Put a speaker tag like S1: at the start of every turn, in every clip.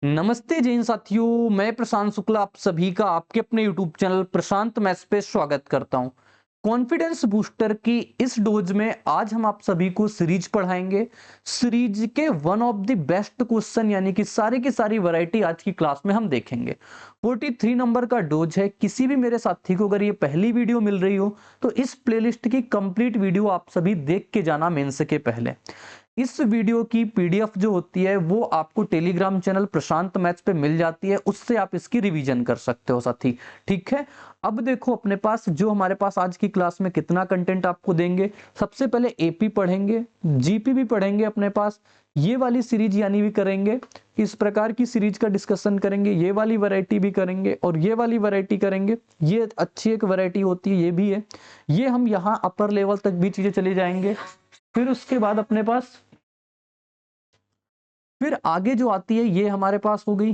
S1: नमस्ते जैन साथियों, मैं प्रशांत शुक्ला आप सभी का आपके अपने यूट्यूब चैनल प्रशांत मैथ्स पे स्वागत करता हूं। कॉन्फिडेंस बूस्टर की इस डोज में आज हम आप सभी को सीरीज पढ़ाएंगे। सीरीज के one of the best question यानी कि सारी की सारी वैरायटी आज की क्लास में हम देखेंगे। 43 नंबर का डोज है। किसी भी मेरे साथी को अगर ये पहली वीडियो मिल रही हो तो इस प्लेलिस्ट की कंप्लीट वीडियो आप सभी देख के जाना मेंस के पहले। इस वीडियो की पीडीएफ जो होती है वो आपको टेलीग्राम चैनल प्रशांत मैथ्स पे मिल जाती है, उससे आप इसकी रिवीजन कर सकते हो साथी। ठीक है, अब देखो अपने पास जो हमारे पास आज की क्लास में कितना कंटेंट आपको देंगे। सबसे पहले एपी पढ़ेंगे, जीपी भी पढ़ेंगे अपने पास, ये वाली सीरीज यानी भी करेंगे, इस प्रकार की सीरीज का डिस्कशन करेंगे, ये वाली वैरायटी भी करेंगे और ये वाली वैरायटी करेंगे। ये अच्छी एक वैरायटी होती है, ये भी है। ये हम यहाँ अपर लेवल तक भी चीजें चले जाएंगे। फिर उसके बाद अपने पास फिर आगे जो आती है ये हमारे पास हो गई।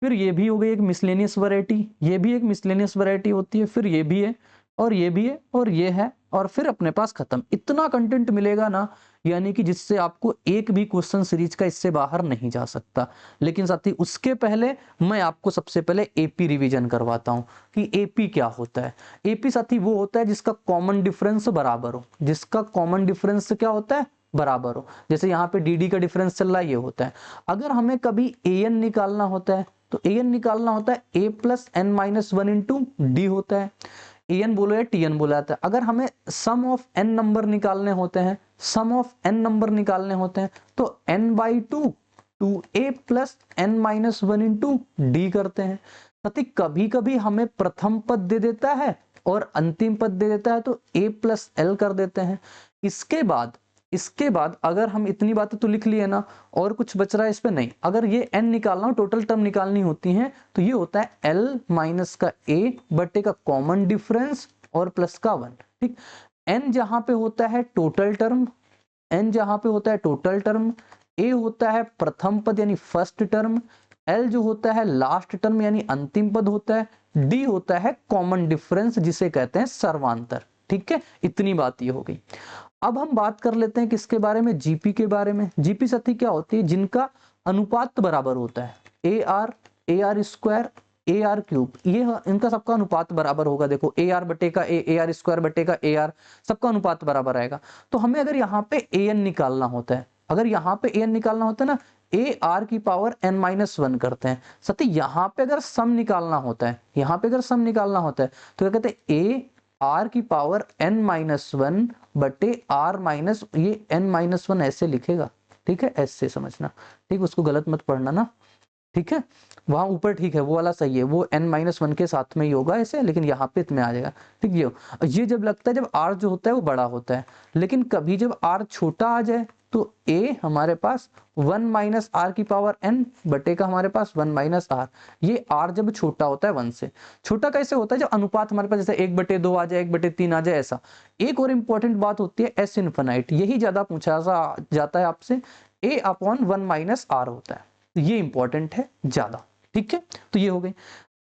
S1: फिर ये भी हो गई एक मिसलेनियस वैरायटी, ये भी एक मिसलेनियस वैरायटी होती है। फिर ये भी है और ये भी है और ये है और फिर अपने पास खत्म। इतना कंटेंट मिलेगा ना, यानी कि जिससे आपको एक भी क्वेश्चन सीरीज का इससे बाहर नहीं जा सकता। लेकिन साथी उसके पहले मैं आपको सबसे पहले एपी रिवीजन करवाता हूं कि एपी क्या होता है। एपी साथी वो होता है जिसका कॉमन डिफरेंस बराबर हो। जिसका कॉमन डिफरेंस क्या होता है? बराबर हो। जैसे यहाँ पे डी का डिफरेंस चल रहा है, ये होता है। अगर हमें कभी एन निकालना होता है तो एन निकालना होता है a plus N minus one into d होता है। एन बोलो या टीएन बोला जाता है। अगर हमें सम ऑफ एन नंबर निकालने होते हैं, सम ऑफ एन नंबर निकालने होते हैं तो N by two A plus N minus one into D करते हैं। साथी कभी कभी हमें प्रथम पद दे देता है और अंतिम पद दे देता है तो ए प्लस एल कर देते हैं। इसके बाद अगर हम इतनी बातें तो लिख लिए ना, और कुछ बच रहा है इस पे नहीं। अगर ये n निकालना हो, टोटल टर्म निकालनी होती है तो ये होता है l माइनस का a बटे का कॉमन डिफरेंस और प्लस का 1। ठीक, n जहां पे होता है टोटल टर्म, n जहां पे होता है टोटल टर्म, a होता है प्रथम पद यानी फर्स्ट टर्म, l जो होता है लास्ट टर्म यानी अंतिम पद होता है, d होता है कॉमन डिफरेंस जिसे कहते हैं सर्वांतर। ठीक है, इतनी बात ये हो गई। अब हम बात कर लेते हैं किसके बारे में? जीपी के बारे में। जीपी साथी क्या होती है? जिनका अनुपात बराबर होता है। A R square, A R cube, ये इनका सबका अनुपात बराबर होगा। देखो ए आर बटे का ए आर स्क्वायर बटे का ए आर, सबका अनुपात बराबर आएगा। तो हमें अगर यहाँ पे ए एन निकालना होता है, अगर यहाँ पे ए एन निकालना होता है ना, ए आर की पावर एन माइनस वन करते हैं। साथी यहाँ पे अगर सम निकालना होता है, यहाँ पे अगर सम निकालना होता है तो क्या कहते हैं? ए आर की पावर एन माइनस वन बटे आर माइनस, ये एन माइनस वन ऐसे लिखेगा। ठीक है, ऐसे समझना। ठीक, उसको गलत मत पढ़ना ना। ठीक है, वहां ऊपर ठीक है वो वाला सही है, वो n माइनस वन के साथ में ही होगा ऐसे, लेकिन यहाँ पे इतने आ जाएगा। ठीक, ये जब लगता है जब r जो होता है वो बड़ा होता है, लेकिन कभी जब r छोटा आ जाए तो a हमारे पास वन माइनस आर की पावर n बटे का हमारे पास वन माइनस आर। ये r जब छोटा होता है वन से। छोटा कैसे होता है? जब अनुपात हमारे पास जैसे एक बटे दो आ जाए, एक बटे तीन आ जाए, ऐसा। एक और इंपॉर्टेंट बात होती है एस इनफिनाइट, यही ज्यादा पूछा जाता है आपसे। a upon one minus R होता है, ये इंपॉर्टेंट है ज्यादा। ठीक है, तो ये हो गई।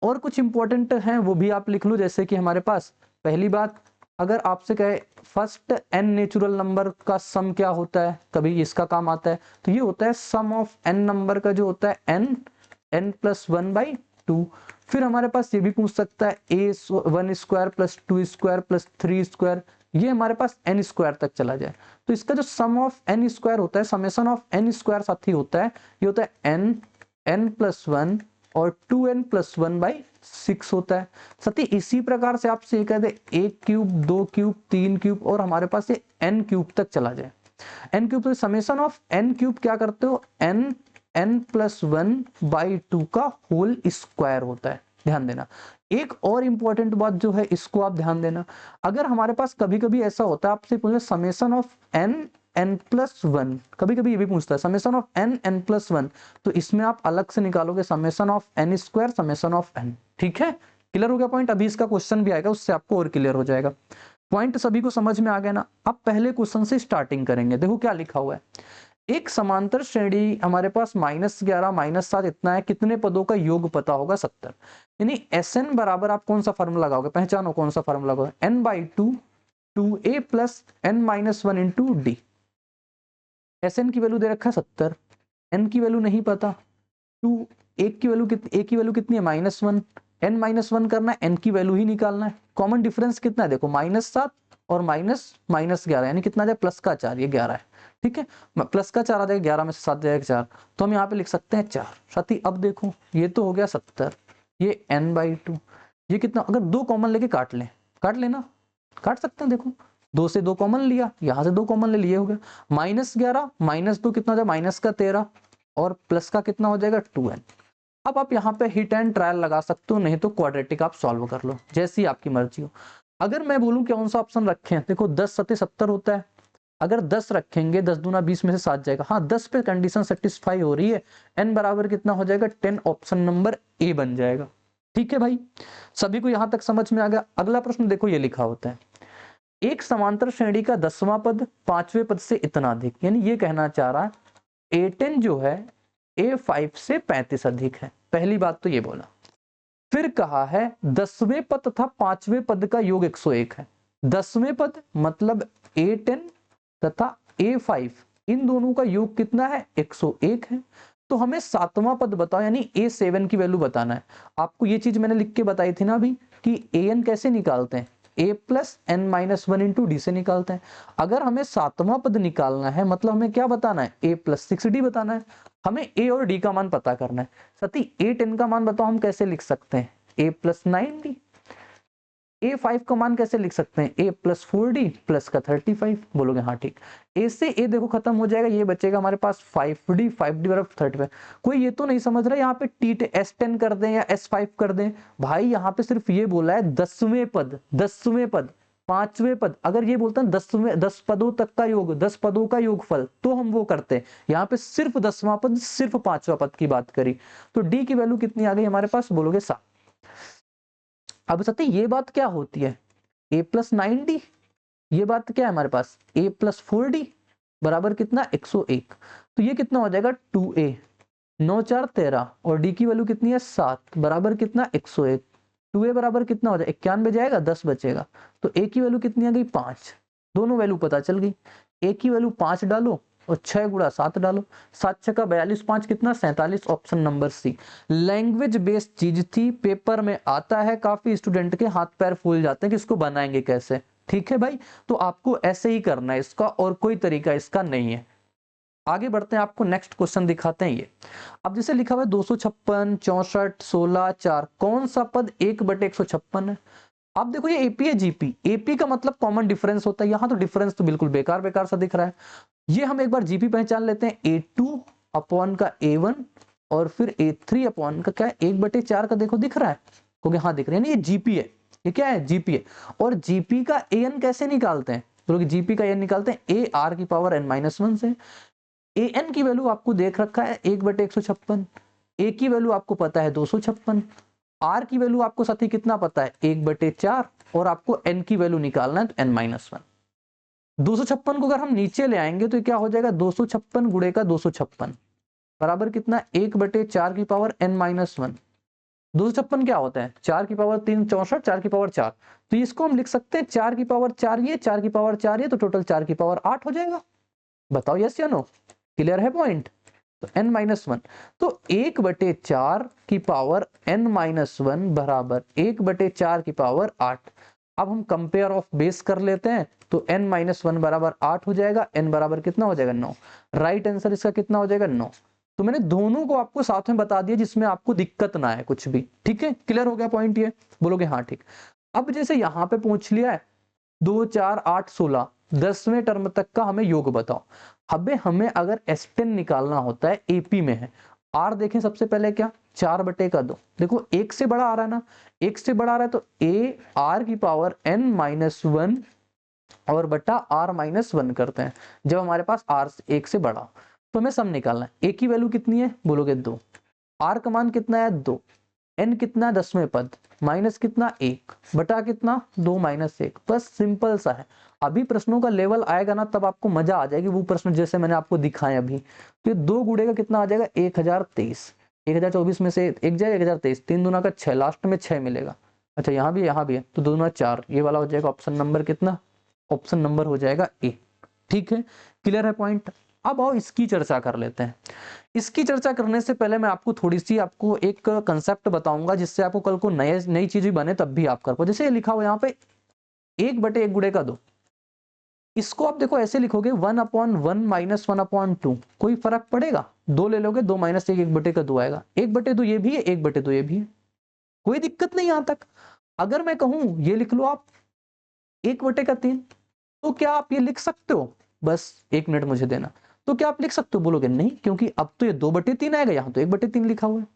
S1: और कुछ इंपॉर्टेंट है वो भी आप लिख लो, जैसे कि हमारे पास पहली बात, अगर आपसे कहे फर्स्ट एन नेचुरल नंबर का सम क्या होता है, कभी इसका काम आता है, तो ये होता है सम ऑफ एन नंबर का जो होता है N, N plus one by two. फिर हमारे पास ये भी पूछ सकता है a one square plus two square plus three square, ये हमारे पास एन स्क्वायर तक चला जाए। तो इसका जो सम ऑफ एन स्क्वायर होता है, समेशन ऑफ एन स्क्वायर साथी होता है, ये होता है एन, एन प्लस वन और two N plus one by six होता है। साथी इसी प्रकार से आपसे ये कह दे एक क्यूब, दो क्यूब, तीन क्यूब और हमारे पास ये एन क्यूब तक चला जाए। एन क्यूब, तो समेशन ऑफ एन क्यूब क्या करते हो? N, N plus one by two का होल स्क्वायर होता है। ध्यान देना। एक और इंपॉर्टेंट बात जो है, इसको आप ध्यान देना। अगर हमारे पास कभी कभी ऐसा होता है, आपसे पूछे summation of N, N plus one, कभी कभी ये भी पूछता है summation of N, N plus one, तो इसमें आप अलग से निकालोगे summation of N square, summation of N. ठीक है, क्लियर हो गया पॉइंट? अभी इसका क्वेश्चन भी आएगा, उससे आपको और क्लियर हो जाएगा। पॉइंट सभी को समझ में आ गया ना? अब पहले क्वेश्चन से स्टार्टिंग करेंगे। देखो क्या लिखा हुआ है। एक समांतर श्रेणी हमारे पास -11 -7 इतना है, कितने पदों का योग पता होगा? 70। यानी एस एन बराबर आप कौन सा फॉर्मूला लगाओगे? पहचानो कौन सा फॉर्मूला लगाओगे? N by two A plus N minus one into D. S N की वैल्यू दे रखा है 70, एन की वैल्यू नहीं पता, टू एक की वैल्यू कितनी है -1, n -1 करना है, n की वैल्यू ही निकालना है। कॉमन डिफरेंस कितना है देखो -7 और -11 यानी कितना आ जाए +4, ये 11 है। ठीक है, +4 आ जाएगा, 11 में से 7 जाएगा 4, तो हम यहाँ पे लिख सकते हैं 4। साथी अब देखो ये तो हो गया 70, ये n/2, ये कितना, अगर 2 कॉमन लेके काट लेना, काट सकते हैं। देखो 2 से 2 कॉमन लिया, यहाँ से 2 कॉमन ले लिए, हो गया -11 -2 कितना हो जाएगा -13 और प्लस का कितना हो जाएगा 2n। अब आप यहाँ पे हिट एंड ट्रायल लगा सकते हो, नहीं तो क्वाड्रेटिक आप सॉल्व कर लो, जैसी आपकी मर्जी हो। अगर मैं बोलूं कौन सा ऑप्शन रखें, देखो 10 7 70 होता है, अगर 10 रखेंगे 10 दूना 20 में से 7 जाएगा। हाँ 10 पे कंडीशन सेटिस्फाई हो रही है, n बराबर कितना हो जाएगा 10, ऑप्शन नंबर ए बन जाएगा। ठीक है भाई, सभी को यहां तक समझ में आ गया। अगला प्रश्न देखो, ये लिखा होता है एक समांतर श्रेणी का 10वां पद 5वें पद से इतना अधिक, यानी ये कहना चाह रहा है A10 जो है A5 से 35 अधिक है। पहली बात तो ये बोला, फिर कहा है 10वें पद तथा 5वें पद का योग 101 है। 10वें पद मतलब A10 तथा A5, इन दोनों का योग कितना है 101 है। तो हमें 7वां पद बताओ, यानी A7 की वैल्यू बताना है। आपको ये चीज मैंने लिख के बताई थी ना अभी कि AN कैसे निकालते हैं, A plus n minus 1 into D से निकालते हैं। अगर हमें 7वां पद निकालना है मतलब हमें क्या बताना है, A प्लस 6D बताना है। हमें A और D का मान पता करना है। साथी A10 का मान बताओ हम कैसे लिख सकते हैं, A प्लस 9D। A5 का मान कैसे लिख सकते हैं, A प्लस 4D प्लस का 35। बोलोगे हाँ ठीक, A से A देखो खत्म हो जाएगा, ये बचेगा हमारे पास 5D बराबर 35। कोई ये तो नहीं समझ रहा यहाँ पे S10 कर दें या S5 कर दें, भाई यहाँ पे सिर्फ ये बोला है 10वें पद 5वें पद। अगर ये बोलता है 10 पदों तक का योग, 10 पदों का योगफल, तो हम वो करते हैं। यहाँ पे सिर्फ 10वां पद, सिर्फ 5वां पद की बात करी, तो D की वैल्यू कितनी आ गई हमारे पास, बोलोगे 7। अब सत्य ये बात क्या होती है, A प्लस 9D, ये बात क्या है हमारे पास A प्लस 4D बराबर कितना 101। तो ये कितना हो जाएगा 2A, 9 4 13 और D की वैल्यू कितनी है 7 बराबर कितना 101। 2A बराबर कितना हो जाएगा 91 जाएगा, 10 बचेगा। तो A की वैल्यू कितनी आ गई 5, दोनों वैल्यू पता चल गई। A की वैल्यू 5 डालो और 6 गुणा 7 डालो, 7 6 का 42, 5 कितना 47, option number C. Language based चीज थी, पेपर में आता है, काफी स्टूडेंट के हाथ पैर फूल जाते हैं कि इसको बनाएंगे कैसे। ठीक है भाई, तो आपको ऐसे ही करना है इसका, और कोई तरीका इसका नहीं है। आगे बढ़ते हैं, आपको नेक्स्ट क्वेश्चन दिखाते हैं। ये अब जैसे लिखा हुआ है 256 64 16 4, कौन सा पद 1/156 है। अब देखो ये एपी है जीपी, एपी का मतलब कॉमन डिफरेंस होता है, यहां तो डिफरेंस तो बिल्कुल बेकार सा दिख रहा है। ये हम एक बार जीपी पहचान लेते हैं, A2 अपॉन का A1 और फिर A3 अपॉन का क्या है 1/4 का, देखो दिख रहा है, क्योंकि हाँ दिख रहा है, ये जीपी है, ये क्या है जीपी है। और जीपी का AN कैसे निकालते हैं, बोलोगे जीपी का AN निकालते हैं AR की पावर n-1 से। AN की वैल्यू आपको देख रखा है 1/156, A की वैल्यू आपको पता है 256, R की वैल्यू आपको साथी कितना पता है 1/4, और आपको N की वैल्यू निकालना है तो n-1। 256 को अगर हम नीचे ले आएंगे तो क्या हो जाएगा 256 गुणे का 256 बराबर कितना 1/4 की पावर n-1। 256 क्या होता है 4 की पावर 3 64, 4 की पावर 4, तो इसको हम लिख सकते हैं 4 की पावर 4 ये, 4 की पावर 4 ये, तो टोटल 4 की पावर 8 हो जाएगा। बताओ यस या नो, क्लियर है पॉइंट। तो n-1, तो 1/4 की पावर n-1 बराबर 1/4 की पावर 8। अब हम कंपेयर ऑफ बेस कर लेते हैं, तो n-1 बराबर 8 हो जाएगा, n बराबर कितना हो जाएगा 9। राइट आंसर इसका कितना हो जाएगा 9। तो मैंने दोनों को आपको साथ में बता दिया जिसमें आपको दिक्कत ना है कुछ भी। ठीक है, क्लियर हो गया पॉइंट ये, बोलोगे हाँ ठीक। अब जैसे यहाँ पे पूछ लिया है 2 4 8 16 10वें टर्म तक का हमें योग बताओ। अबे हमें अगर S10 निकालना होता है, एपी में है, R देखें सबसे पहले क्या 4/2, देखो 1 से बड़ा आ रहा है ना, 1 से बड़ा आ रहा है तो A R की पावर n-1 और बटा R-1 करते हैं जब हमारे पास R 1 से बड़ा। तो हमें सम निकालना है, A की वैल्यू कितनी है बोलोगे 2, R का मान कितना है 2, N कितना है 10वें पद, माइनस कितना 1 बटा कितना 2 - 1, बस सिंपल सा है। अभी प्रश्नों का लेवल आएगा ना तब आपको मजा आ जाएगी, वो प्रश्न जैसे मैंने आपको दिखाए अभी। तो ये 2 गुणे का कितना आ जाएगा 1023, 1024 में से 1 जाए 1023, 3 दूना का 6, लास्ट में 6 मिलेगा। अच्छा यहाँ भी है, तो 2 दूना 4, ये वाला हो जाएगा ऑप्शन नंबर कितना, ऑप्शन नंबर हो जाएगा ए। ठीक है, क्लियर है पॉइंट। अब आओ इसकी चर्चा कर लेते हैं। इसकी चर्चा करने से पहले मैं आपको थोड़ी सी आपको एक कंसेप्ट बताऊंगा जिससे आपको कल को नई चीज बने तब भी आप कर पाओ। जैसे ये लिखा हुआ यहाँ पे 1/1 गुणे का 2, इसको आप देखो ऐसे लिखोगे 1/1 माइनस 1/2, कोई फर्क पड़ेगा? 2 ले लोगे, 2 माइनस 1, 1/2 आएगा। 1/2 ये भी है, 1/2 ये भी है, कोई दिक्कत नहीं यहां तक। अगर मैं कहूं ये लिख लो आप 1/3, तो क्या आप ये लिख सकते हो? बस 1 मिनट मुझे देना। तो क्या आप लिख सकते हो? बोलोगे नहीं, क्योंकि अब तो ये 2/3 आएगा, यहां तो 1/3 लिखा हुआ है।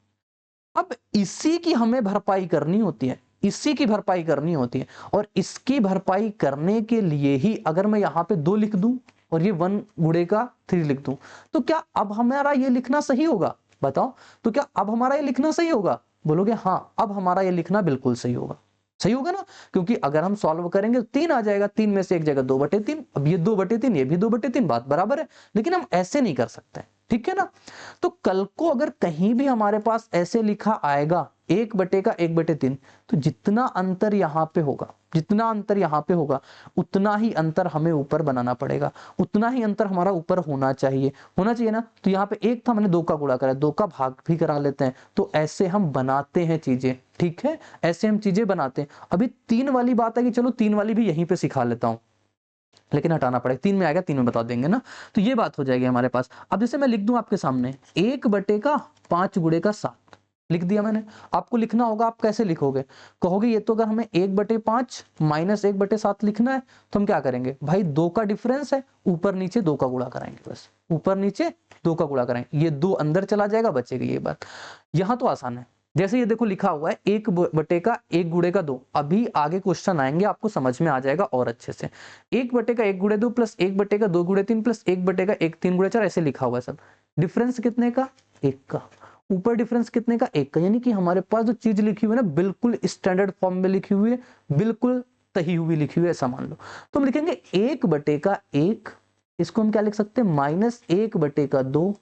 S1: अब इसी की हमें भरपाई करनी होती है, इसी की भरपाई करनी होती है। और इसकी भरपाई करने के लिए ही अगर मैं यहां पे 2 लिख दूं और ये 1 गुणे का 3 लिख दूं, तो क्या अब हमारा ये लिखना सही होगा? बताओ, तो क्या अब हमारा ये लिखना सही होगा? बोलोगे हाँ, अब हमारा ये लिखना बिल्कुल सही होगा। सही होगा ना, क्योंकि अगर हम सॉल्व करेंगे तो 3 आ जाएगा, 3 में से एक जगह 2/3, अब ये 2/3, ये भी 2/3, बात बराबर है। लेकिन हम ऐसे नहीं कर सकते, ठीक है ना। तो कल को अगर कहीं भी हमारे पास ऐसे लिखा आएगा 1/1/3, तो जितना अंतर यहां पे होगा, जितना अंतर यहां पे होगा, उतना ही अंतर हमें ऊपर बनाना पड़ेगा, उतना ही अंतर हमारा ऊपर होना चाहिए, होना चाहिए ना। तो यहाँ पे 1 था, मैंने 2 का गुणा करा, 2 का भाग भी करा लेते हैं। तो ऐसे हम बनाते हैं चीजें, ठीक है, ऐसे हम चीजें बनाते हैं। अभी 3 वाली बात है कि चलो 3 वाली भी यहीं पे सिखा लेता हूं, लेकिन हटाना पड़ेगा, 3 में आएगा, 3 में बता देंगे ना। तो ये बात हो जाएगी हमारे पास। अब जैसे मैं लिख दूं आपके सामने 1/5 गुणे का 7 लिख दिया मैंने। आपको लिखना होगा, आप कैसे लिखोगे? कहोगे ये तो अगर हमें 1/5 माइनस 1/7 लिखना है, तो हम क्या करेंगे भाई, 2 का डिफरेंस है, ऊपर नीचे 2 का गुणा कराएंगे, बस ऊपर नीचे 2 का गुणा कराएंगे, ये 2 अंदर चला जाएगा, बचेगी ये बात। यहां तो आसान है। जैसे ये देखो लिखा हुआ है 1/1 गुणे का 2, अभी आगे क्वेश्चन आएंगे आपको समझ में आ जाएगा और अच्छे से। 1/1 गुणे 2 प्लस 1/2 गुणे 3 प्लस 1/1 3 गुणे 4, ऐसे लिखा हुआ है सब। डिफरेंस कितने का? 1 का। ऊपर डिफरेंस कितने का? 1 का। यानी कि हमारे पास जो चीज लिखी हुई है ना, बिल्कुल स्टैंडर्ड फॉर्म में लिखी हुई है, बिल्कुल तही हुई लिखी हुई है, ऐसा मान लो। तो हम लिखेंगे 1/1, इसको हम क्या लिख सकते हैं, माइनस 1/2,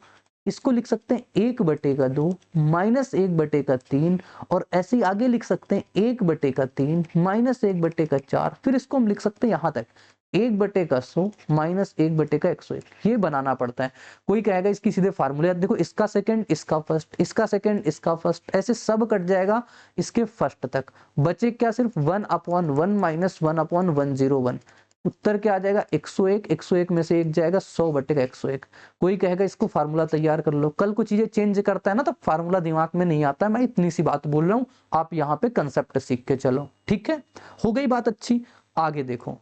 S1: इसको लिख सकते हैं 1/2 माइनस 1/3, और ऐसे ही आगे लिख सकते हैं 1/3 माइनस 1/4। फिर इसको हम लिख सकते हैं यहां तक 1/100 माइनस 1/101। ये बनाना पड़ता है। कोई कहेगा इसकी सीधे फार्मूले, देखो इसका सेकंड, इसका फर्स्ट, इसका सेकंड, इसका फर्स्ट, ऐसे सब कट जाएगा इसके फर्स्ट तक। बचे क्या? सिर्फ 1/1 माइनस 1/101। उत्तर क्या आ जाएगा? 101। 101 में से 1 जाएगा, 100/101। कोई कहेगा इसको फार्मूला तैयार कर लो। कल को चीजें चेंज करता है ना, तो फार्मूला दिमाग में नहीं आता है। मैं इतनी सी बात बोल रहा हूं, आप यहाँ पे कंसेप्ट सीख के चलो, ठीक है। हो गई बात अच्छी। आगे देखो,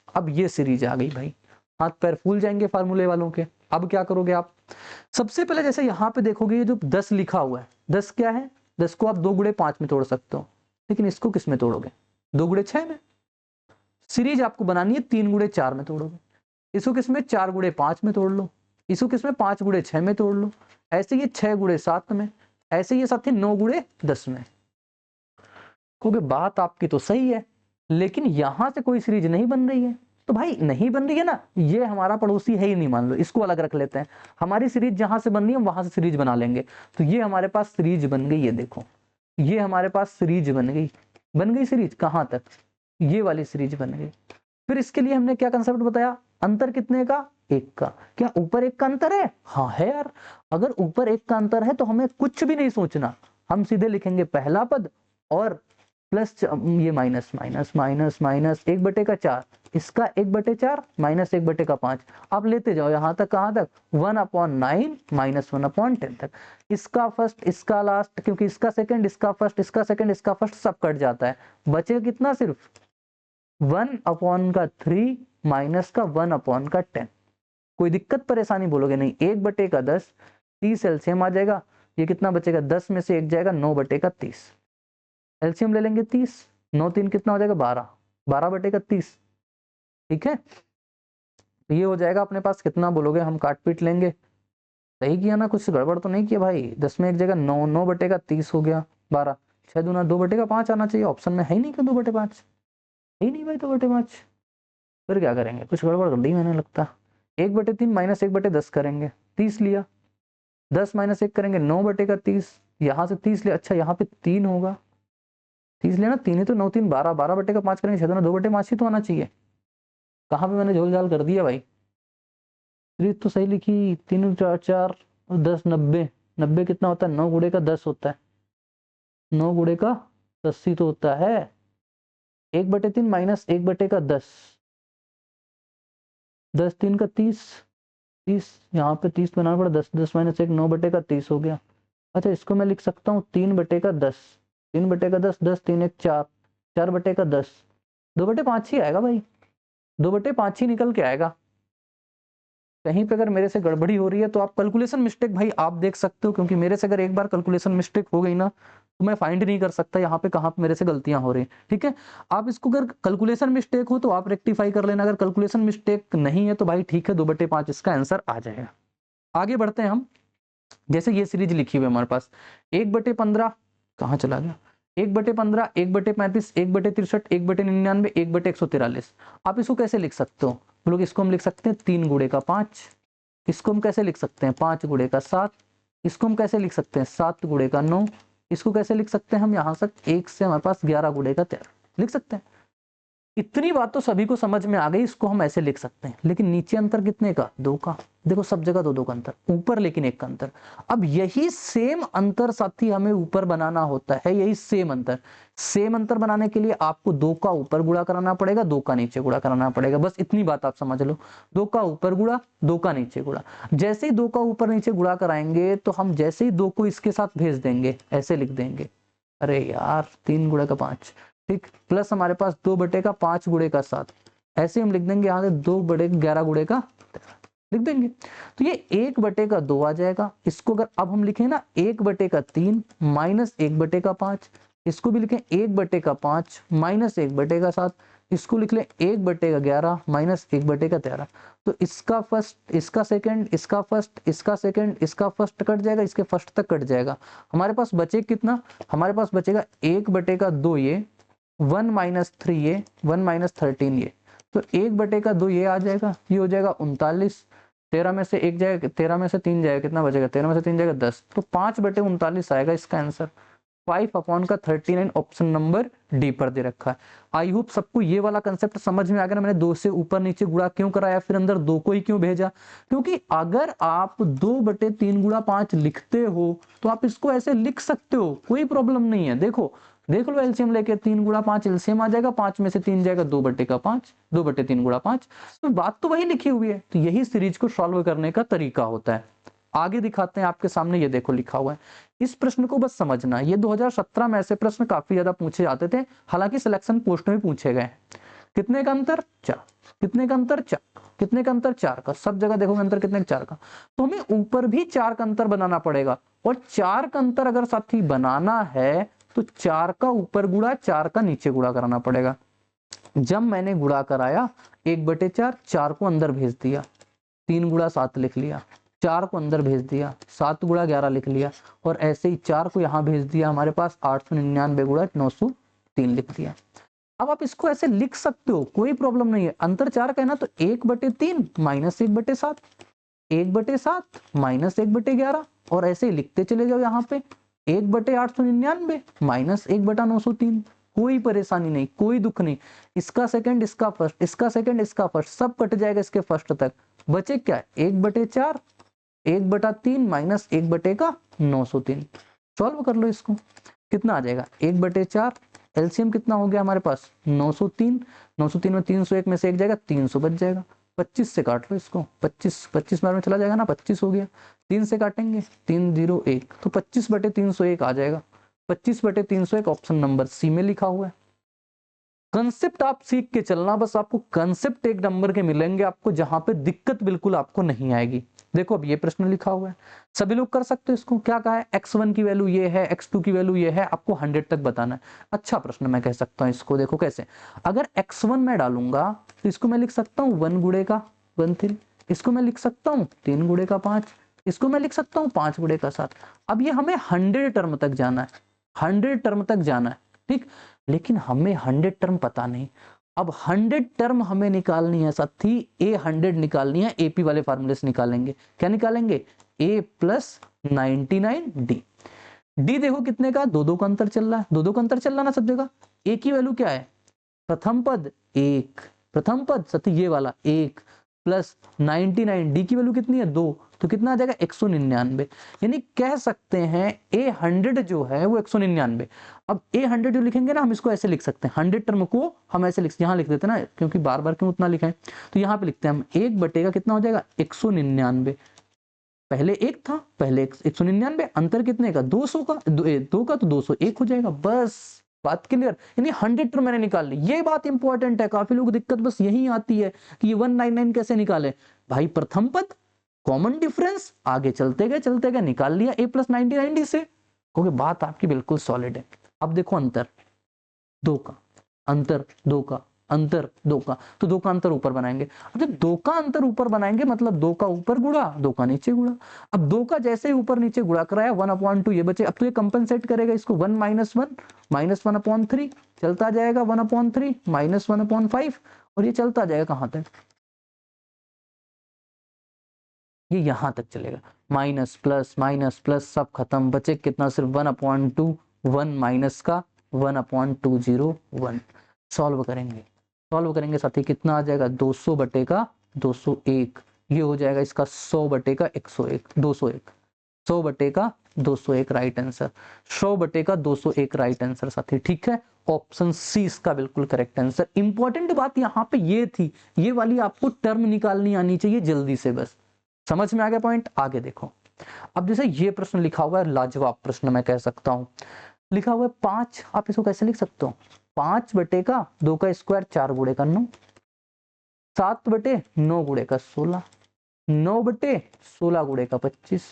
S1: अब ये सीरीज आ गई भाई, हाथ पैर फूल जाएंगे फार्मूले वालों के। अब क्या करोगे आप? सबसे पहले जैसे यहाँ पे देखोगे, ये जो 10 लिखा हुआ है, 10 क्या है? 10 को आप 2 गुणे 5 में तोड़ सकते हो, लेकिन इसको किस में तोड़ोगे? 2 गुणे 6 में। सीरीज आपको बनानी है 3 गुणे 4 में तोड़ोगे। इसको किस में? 4 गुणे 5 में तोड़ लो। इसको किस में? 5 गुणे 6 में तोड़ लो। ऐसे ये 6 गुणे 7 में, ऐसे ये साथी 9 गुणे 10 में। क्योंकि बात आपकी तो सही है, लेकिन यहां से कोई सीरीज नहीं बन रही है। तो भाई नहीं बन रही है ना, ये हमारा पड़ोसी है ही नहीं, मान लो इसको अलग रख लेते हैं। हमारी सीरीज जहां से बन रही है वहां से सीरीज बना लेंगे। तो ये हमारे पास सीरीज बन गई, ये देखो, ये हमारे पास सीरीज बन गई। बन गई सीरीज कहां तक? ये वाली सीरीज बन गई। फिर इसके लिए हमने क्या कंसेप्ट बताया? अंतर कितने का? 1 का। क्या ऊपर 1 का अंतर है? हाँ है यार। अगर ऊपर 1 का अंतर है तो हमें कुछ भी नहीं सोचना, हम सीधे लिखेंगे पहला पद और प्लस ये माइनस माइनस माइनस माइनस 1/4, इसका 1/4 माइनस 1/5। आप लेते जाओ यहां तक, कहां तक? 1/9 माइनस 1/10 तक। इसका फर्स्ट, इसका लास्ट, क्योंकि इसका सेकंड, इसका फर्स्ट, इसका सेकंड, इसका फर्स्ट, सब कट जाता है। बचे कितना? सिर्फ 1/3 माइनस का 1/10। कोई दिक्कत परेशानी? बोलोगे नहीं। 1/10, 30 एलसीएम आ जाएगा। ये कितना बचेगा? 10 में से 1 जाएगा, 9/30। एलसीएम ले लेंगे 30, 9 3 कितना हो जाएगा? 12, 12/30, ठीक है। तो ये हो जाएगा अपने पास कितना? बोलोगे हम काट पीट लेंगे। सही किया ना, कुछ गड़बड़ तो नहीं किया भाई? 10 में 1 जगह 9, 9/30 हो गया, 12, 6 दूना 2/5 आना चाहिए। ऑप्शन में है ही नहीं क्या 2/5? ही नहीं भाई 2/5। फिर क्या करेंगे? कुछ गड़बड़ कर दी मैंने लगता। 1/3 माइनस 1/10 करेंगे, 30 लिया। 10 माइनस 1 करेंगे, 9/30। यहाँ से 30 लिया, अच्छा यहाँ पे 3 होगा, 30 लेना, 3 है तो 9 3 12, 12/5 करेंगे, 6 दूना 2/5 ही तो आना चाहिए। कहाँ पे मैंने झोल झाल कर दिया भाई? सीरीज तो सही लिखी, 3 4 4 10 90, 90 कितना होता है, 9 गुणे का 10 होता है, 9 गुणे का 10 ही तो होता है। 1/3 माइनस 1/10, 10 3 का 30, 30 यहाँ पे 30 बनाना पड़ा, 10 10 माइनस 1 9/30 हो गया। अच्छा इसको मैं लिख सकता हूँ 3/10, 3/10, 10 3 1 4, 4/10, 2/5 ही आएगा भाई, 2/5 ही निकल के आएगा। कहीं पे अगर मेरे से गड़बड़ी हो रही है तो आप कैलकुलेशन मिस्टेक भाई आप देख सकते हो, क्योंकि मेरे से अगर एक बार कैलकुलेशन मिस्टेक हो गई ना तो मैं फाइंड नहीं कर सकता यहाँ पे कहाँ पे मेरे से गलतियां हो रही, ठीक है। आप इसको अगर कैलकुलेशन मिस्टेक हो तो आप रेक्टिफाई कर लेना, अगर कैलकुलेशन मिस्टेक नहीं है तो भाई ठीक है, 2/5 इसका आंसर आ जाएगा। आगे बढ़ते हैं हम। जैसे ये सीरीज लिखी हुई है हमारे पास, 1/15 कहाँ चला गया, 1/15, 1/35, 1/63, 1/99, 1/143। आप इसको कैसे लिख सकते हो, लोग इसको हम लिख सकते हैं 3 गुणे का 5, इसको हम कैसे लिख सकते हैं 5 गुणे का 7, इसको हम कैसे लिख सकते हैं 7 गुणे का 9, इसको कैसे लिख सकते हैं हम यहाँ तक 1 से हमारे पास 11 गुणे का 13 लिख सकते हैं। इतनी बात तो सभी को समझ में आ गई, इसको हम ऐसे लिख सकते हैं। लेकिन नीचे अंतर कितने का, 2 का, देखो सब जगह 2 2 का अंतर, ऊपर लेकिन 1 का अंतर। अब यही सेम अंतर साथी हमें ऊपर बनाना होता है, यही सेम अंतर। सेम अंतर बनाने के लिए आपको 2 का ऊपर गुणा कराना पड़ेगा, 2 का नीचे गुणा कराना पड़ेगा, बस इतनी बात आप समझ लो। 2 का ऊपर गुणा, 2 का नीचे गुणा। जैसे ही 2 का ऊपर नीचे गुणा कराएंगे तो हम जैसे ही 2 को इसके साथ भेज देंगे ऐसे लिख देंगे, अरे यार 3 गुणे का 5, ठीक, प्लस हमारे पास 2/5 गुणे का 7, ऐसे हम लिख देंगे यहाँ से 2/11 गुणे का लिख देंगे। तो ये 1/2 आ जाएगा। इसको अगर अब हम लिखें ना 1/3 माइनस 1/5, इसको भी लिखें 1/5 माइनस 1/7, इसको लिख लें 1/11 माइनस 1/13। तो इसका फर्स्ट, इसका सेकंड, इसका फर्स्ट, इसका सेकंड, इसका फर्स्ट कट जाएगा, इसके फर्स्ट तक कट जाएगा। हमारे पास बचे कितना, हमारे पास बचेगा 1/2 ये, 1 माइनस 3 ये, 1 माइनस 13 ये, तो 1/2 ये आ जाएगा, ये हो जाएगा 39, 13 में से 1 जाएगा, 13 में से 3 जाएगा, कितना बचेगा, 13 में से 3 जाएगा 10, तो 5/39 आएगा इसका आंसर। 5/39 ऑप्शन नंबर डी पर दे रखा है। आई होप सबको ये वाला कंसेप्ट समझ में आ गया ना, मैंने 2 से ऊपर नीचे गुणा क्यों कराया, फिर अंदर 2 को ही क्यों भेजा, क्योंकि अगर आप 2/3 गुणा 5 लिखते हो तो आप इसको ऐसे लिख सकते हो, कोई प्रॉब्लम नहीं है। देखो देख लो एलसीएम लेके 3 गुणा 5 एलसीएम आ जाएगा, 5 में से 3 जाएगा, 2/5, 2/3 गुणा 5, तो बात तो वही लिखी हुई है। तो यही सीरीज को सॉल्व करने का तरीका होता है। आगे दिखाते हैं आपके सामने, ये देखो लिखा हुआ है, इस प्रश्न को बस समझना। ये 2017 में ऐसे प्रश्न काफी ज्यादा पूछे जाते थे, हालांकि सिलेक्शन पोस्ट में पूछे गए। कितने का अंतर, 4, कितने का अंतर 4, कितने का अंतर 4 का, सब जगह देखोगे अंतर कितने का 4 का, तो हमें ऊपर भी 4 का अंतर बनाना पड़ेगा। और 4 का अंतर अगर साथी बनाना है तो 4 का ऊपर गुणा 4 का नीचे गुणा कराना पड़ेगा। जब मैंने गुणा कराया 1/4, 4 को अंदर भेज दिया, 3 गुणा 7 लिख लिया, 4 को अंदर भेज दिया, 7 गुणा 11 लिख लिया, और ऐसे ही 4 को यहाँ भेज दिया, हमारे पास 899 गुणा 903 लिख दिया। अब आप इसको ऐसे लिख सकते हो, कोई प्रॉब्लम नहीं है। अंतर 4 का है ना, तो 1/3 माइनस 1/7, 1/7 माइनस 1/11, और ऐसे ही लिखते चले जाओ यहाँ पे 1/899 माइनस 1/903। कोई परेशानी नहीं, कोई दुख नहीं। इसका सेकंड, इसका फर्स्ट, इसका सेकंड, इसका फर्स्ट, सब कट जाएगा इसके फर्स्ट तक। बचे क्या, 1/4, 1/3 माइनस 1/903। सॉल्व कर लो इसको, कितना आ जाएगा 1/4, एलसीएम कितना हो गया हमारे पास 903, 903 में 301 में से 1 जाएगा, 300 बच जाएगा। 25 से काट लो इसको, 25 बार में चला जाएगा ना, 25 हो गया। 3 से काटेंगे 301, तो 25/301 आ जाएगा। 25/301 ऑप्शन नंबर सी में लिखा हुआ है। कंसेप्ट आप सीख के चलना, बस आपको कंसेप्ट 1 नंबर के मिलेंगे आपको, जहां पे दिक्कत बिल्कुल आपको नहीं आएगी। देखो अब ये प्रश्न लिखा हुआ है, सभी लोग कर सकते हो इसको। क्या कहा है, x1 की वैल्यू ये है, x2 की वैल्यू ये है, आपको 100 तक बताना है। अच्छा प्रश्न मैं कह सकता हूँ इसको, देखो कैसे, अगर x1 मैं डालूंगा तो इसको मैं लिख सकता हूँ 1 गुणे का 13, इसको मैं लिख सकता हूँ 3 गुणे का 5, इसको मैं लिख सकता हूँ 5 गुणे का 7। अब ये हमें 100 टर्म तक जाना है, 100 टर्म तक जाना है, ठीक। लेकिन हमें 100 टर्म पता नहीं। अब 100 टर्म हमें निकालनी है साथी, A100 निकालनी है, एपी वाले फार्मूले से निकालेंगे। क्या निकालेंगे, A प्लस 99 डी। डी देखो कितने का, 2 2 का अंतर चल रहा है, 2 2 का अंतर चल रहा है ना सब जगह। ए की वैल्यू क्या है, प्रथम पद 1, प्रथम पद साथी ये वाला 1, प्लस 99, डी की वैल्यू कितनी है 2, तो कितना आ जाएगा 199। यानी कह सकते हैं A100 जो है वो 199। अब A100 जो लिखेंगे ना हम इसको ऐसे लिख सकते हैं, 100 टर्म को हम ऐसे यहाँ लिख देते हैं ना, क्योंकि बार बार क्यों उतना लिखा है, तो यहाँ पे लिखते हैं हम 1 बटे का कितना हो जाएगा 199। पहले 1 था, पहले 199, अंतर कितने का 200 का, 2 का तो 201 हो जाएगा, बस बात क्लियर। यानी 100 टर्म मैंने निकाल ली, ये बात इंपॉर्टेंट है। काफी लोग दिक्कत बस यही आती है कि ये 199 कैसे निकाले भाई, प्रथम पद कॉमन डिफरेंस, आगे चलते गए निकाल लिया a प्लस 99 से, क्योंकि बात आपकी बिल्कुल सॉलिड है। अब देखो अंतर 2 का, अंतर 2 का, अंतर 2 का, तो 2 का अंतर ऊपर बनाएंगे। अब जब 2 का अंतर ऊपर बनाएंगे मतलब 2 का ऊपर गुणा 2 का नीचे गुणा। अब 2 का जैसे ही ऊपर नीचे गुणा कराया 1/2 ये बचे। अब तो ये कंपनसेट करेगा इसको, 1 - 1 -1/3 चलता जाएगा, 1/3 -1/5 और ये चलता जाएगा कहां तक, ये यहां तक चलेगा। माइनस प्लस सब खत्म, बचे कितना सिर्फ 1/2, 1 माइनस का 1/201। सॉल्व करेंगे साथी, कितना आ जाएगा 200 बटे का 201, ये हो जाएगा इसका 100 बटे का 101, 201, 100 बटे का 201 राइट आंसर, 100 बटे का 201 राइट आंसर साथी, ठीक है। ऑप्शन सी इसका बिल्कुल करेक्ट आंसर। इंपॉर्टेंट बात यहाँ पे ये थी, ये वाली आपको टर्म निकालनी आनी चाहिए जल्दी से, बस समझ में आ गया पॉइंट। आगे देखो, अब जैसे ये प्रश्न लिखा हुआ है, लाजवाब प्रश्न मैं कह सकता हूं, लिखा हुआ है 5, आप इसको कैसे लिख सकते हो, 5 बटे का 2 का स्क्वायर 4 गुणे का 9, 7 बटे 9 गुणे का 16, 9 बटे 16 गुणे का 25,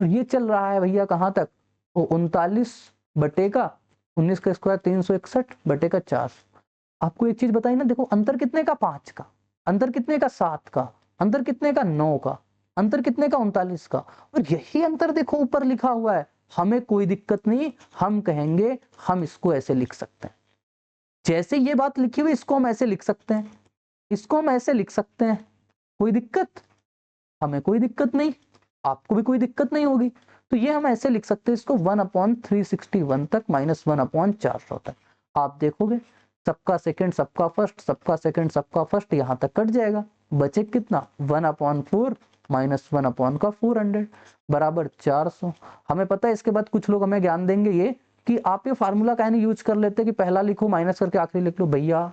S1: और ये चल रहा है भैया कहां तक, वो 39 बटे का 19 का स्क्वायर 361 बटे का 4। आपको एक चीज बताई ना, देखो अंतर कितने का 5 का, अंतर कितने का 7 का, अंतर कितने का 9 का, अंतर कितने का 39 का, और यही अंतर देखो ऊपर लिखा हुआ है। हमें कोई दिक्कत नहीं, हम कहेंगे हम इसको ऐसे लिख सकते हैं, जैसे ये बात लिखी हुई इसको हम ऐसे लिख सकते हैं, इसको हम ऐसे लिख सकते हैं, कोई दिक्कत, हमें कोई दिक्कत नहीं, आपको भी कोई दिक्कत नहीं होगी। तो ये हम ऐसे लिख सकते हैं इसको 1/361 तक -1/400 तक। आप देखोगे सबका सेकंड सबका फर्स्ट, सबका सेकंड सबका फर्स्ट यहां तक कट जाएगा, बचे कितना 1/4 -1/400 बराबर 400। हमें पता है इसके बाद कुछ लोग हमें ज्ञान देंगे ये कि आप ये फार्मूला काहे नहीं यूज कर लेते कि पहला लिखो माइनस करके आखिरी लिख लो। भैया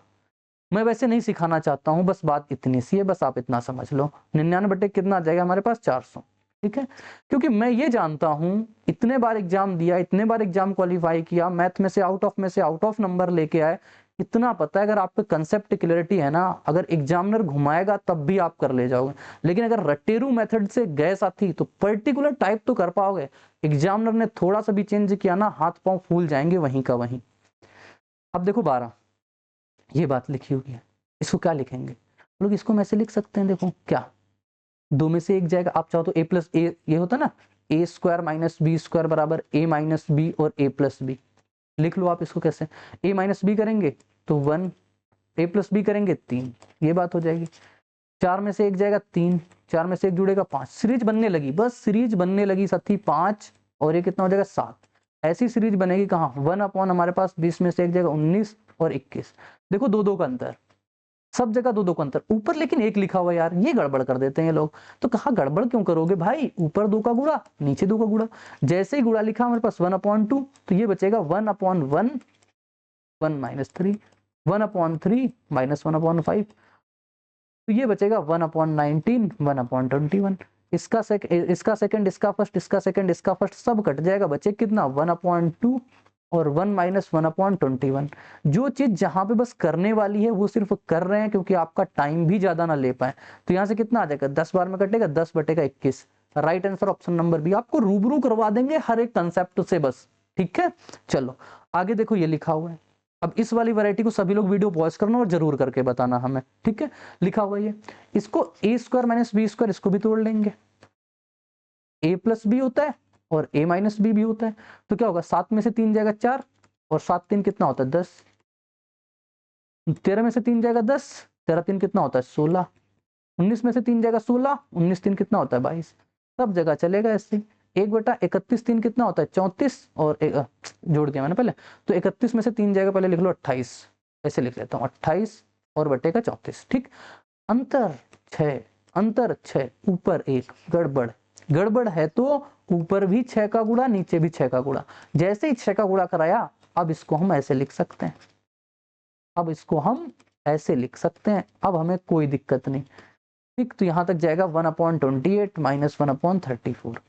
S1: मैं वैसे नहीं सिखाना चाहता हूं, बस बात इतनी सी है, बस आप इतना समझ लो। 99 बटे कितना आ जाएगा हमारे पास 400, ठीक है। क्योंकि मैं ये जानता हूं, इतने बार एग्जाम दिया, इतने बार एग्जाम क्वालिफाई किया, मैथ में से आउट ऑफ नंबर लेके आए, इतना पता है अगर आप पे कंसेप्ट क्लियरिटी है ना, अगर एग्जामिनर घुमाएगा तब भी आप कर ले जाओगे। लेकिन अगर रटेरू मेथड से गए साथी तो पर्टिकुलर टाइप तो कर पाओगे, एग्जामिनर ने थोड़ा सा भी चेंज किया ना हाथ पांव फूल जाएंगे वहीं का वहीं। अब देखो 12, ये बात लिखी हुई है, इसको क्या लिखेंगे लोग, इसको हम ऐसे लिख सकते हैं, देखो क्या, दो में से एक जाएगा, आप चाहो तो a प्लस ए, ये होता ना a square minus B square बराबर a माइनस बी और a प्लस बी, लिख लो आप इसको कैसे, a माइनस बी करेंगे तो 1, a प्लस बी करेंगे 3, ये बात हो जाएगी। 4 में से एक जाएगा 3, 4 में से एक जुड़ेगा 5, सीरीज बनने लगी, बस सीरीज बनने लगी साथी 5 और ये कितना हो जाएगा 7, ऐसी सीरीज बनेगी कहाँ 1 हमारे पास 20 में से एक जाएगा 19 और 21, देखो 2 का अंतर, सब जगह 2 का अंतर, ऊपर लेकिन 1 लिखा हुआ, यार ये गड़बड़ कर देते हैं ये लोग। तो कहा गड़बड़ क्यों करोगे भाई, ऊपर 2 का गुणा नीचे 2 का गुणा, जैसे ही गुणा लिखा हमारे पास 1/2 तो ये बचेगा 1/1 1 -3 1/3 -1/5, तो ये बचेगा 1/19 1/21। इसका सेकंड इसका फर्स्ट, इसका सेकंड इसका फर्स्ट सब कट जाएगा, बचे कितना 1/2 और 1 - 1/21। जो चीज जहां पे बस करने वाली है वो सिर्फ कर रहे हैं क्योंकि आपका टाइम भी ज्यादा ना ले पाए। तो यहाँ से कितना आ जाएगा 10 बार में कटेगा 10 बटे का 21, right answer option number B. आपको रूबरू करवा देंगे हर एक कंसेप्ट से बस, ठीक है। चलो आगे देखो ये लिखा हुआ है, अब इस वाली वैरायटी को सभी लोग वीडियो पॉज करना और जरूर करके बताना हमें, ठीक है। लिखा हुआ है इसको a square minus B square, इसको भी तोड़ लेंगे, a प्लस बी होता है और a माइनस बी भी होता है, तो क्या होगा 7 में से 3 जाएगा 4 और 7 3 कितना होता है 10, 13 में से 3 जाएगा 10, 13 3 कितना होता है 16, 19 में से 3 जाएगा 16, 19 3 कितना होता है 22, सब जगह चलेगा ऐसे। 1/31 3 कितना होता है 34 और जोड़ दिया मैंने पहले, तो 31 में से 3 जाएगा, पहले लिख लो 28, ऐसे लिख लेता हूँ 28 और बटे का 34, ठीक। अंतर 6, अंतर 6, ऊपर 1, गड़बड़। गड़बड़ है तो ऊपर भी 6 का गुणा, नीचे भी 6 का गुणा। जैसे ही 6 का गुणा कराया, अब इसको हम ऐसे लिख सकते हैं, अब इसको हम ऐसे लिख सकते हैं, अब हमें कोई दिक्कत नहीं। ठीक, तो यहां तक जाएगा 1/28 माइनस 1/34।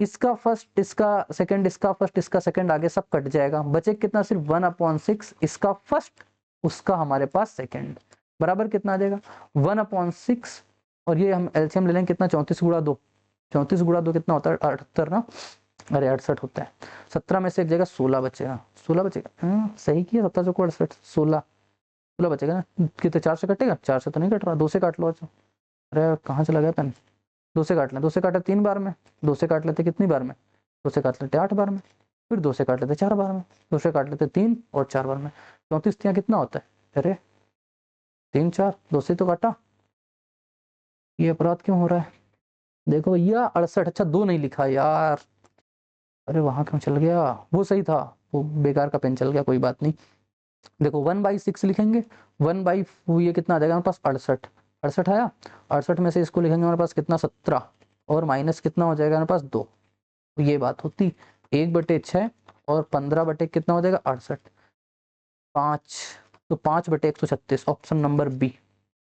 S1: इसका फर्स्ट, इसका सेकंड, इसका फर्स्ट, इसका सेकंड, आगे सब कट जाएगा, बचे कितना, सिर्फ 1/6, इसका फर्स्ट, उसका हमारे पास सेकंड, बराबर कितना आ जाएगा 1/6। और ये हम एलसीएम ले लेंगे कितना, 34 गुणा 2, 34 गुणा 2 कितना होता है 78 ना, अरे 68 होता है। 17 में से एक जगह 16 बचेगा, 16 बचेगा, सही किया, 17 से 68, 16 बचेगा ना। कितने, 4 से कटेगा, 4 से तो नहीं कट रहा, 2 से काट लो। अच्छा, अरे कहाँ चला गया पेन, 2 से काट लें, 2 से काटे 3 बार में, 2 से काट लेते कितनी बार में, 2 से काट लेते 8 बार में, फिर 2 से काट लेते 4 बार में, 2 से काट लेते 3 और 4 बार में। 34 यहाँ कितना होता है, अरे 3 4, 2 से तो काटा, ये अपराध क्यों हो रहा है, देखो भैया 68, अच्छा 2 नहीं लिखा यार, अरे वहां क्यों चल गया, वो सही था, वो बेकार का पेन चल गया, कोई बात नहीं। देखो 1/6 लिखेंगे, 1 ये कितना आ जाएगा हमारे पास 68, 68 आया, 68 में से इसको लिखेंगे हमारे पास कितना 17, और माइनस कितना हो जाएगा हमारे पास 2, तो ये बात होती 1/6 और 15 बटे कितना हो जाएगा 68, 5, तो 5/136, option number B,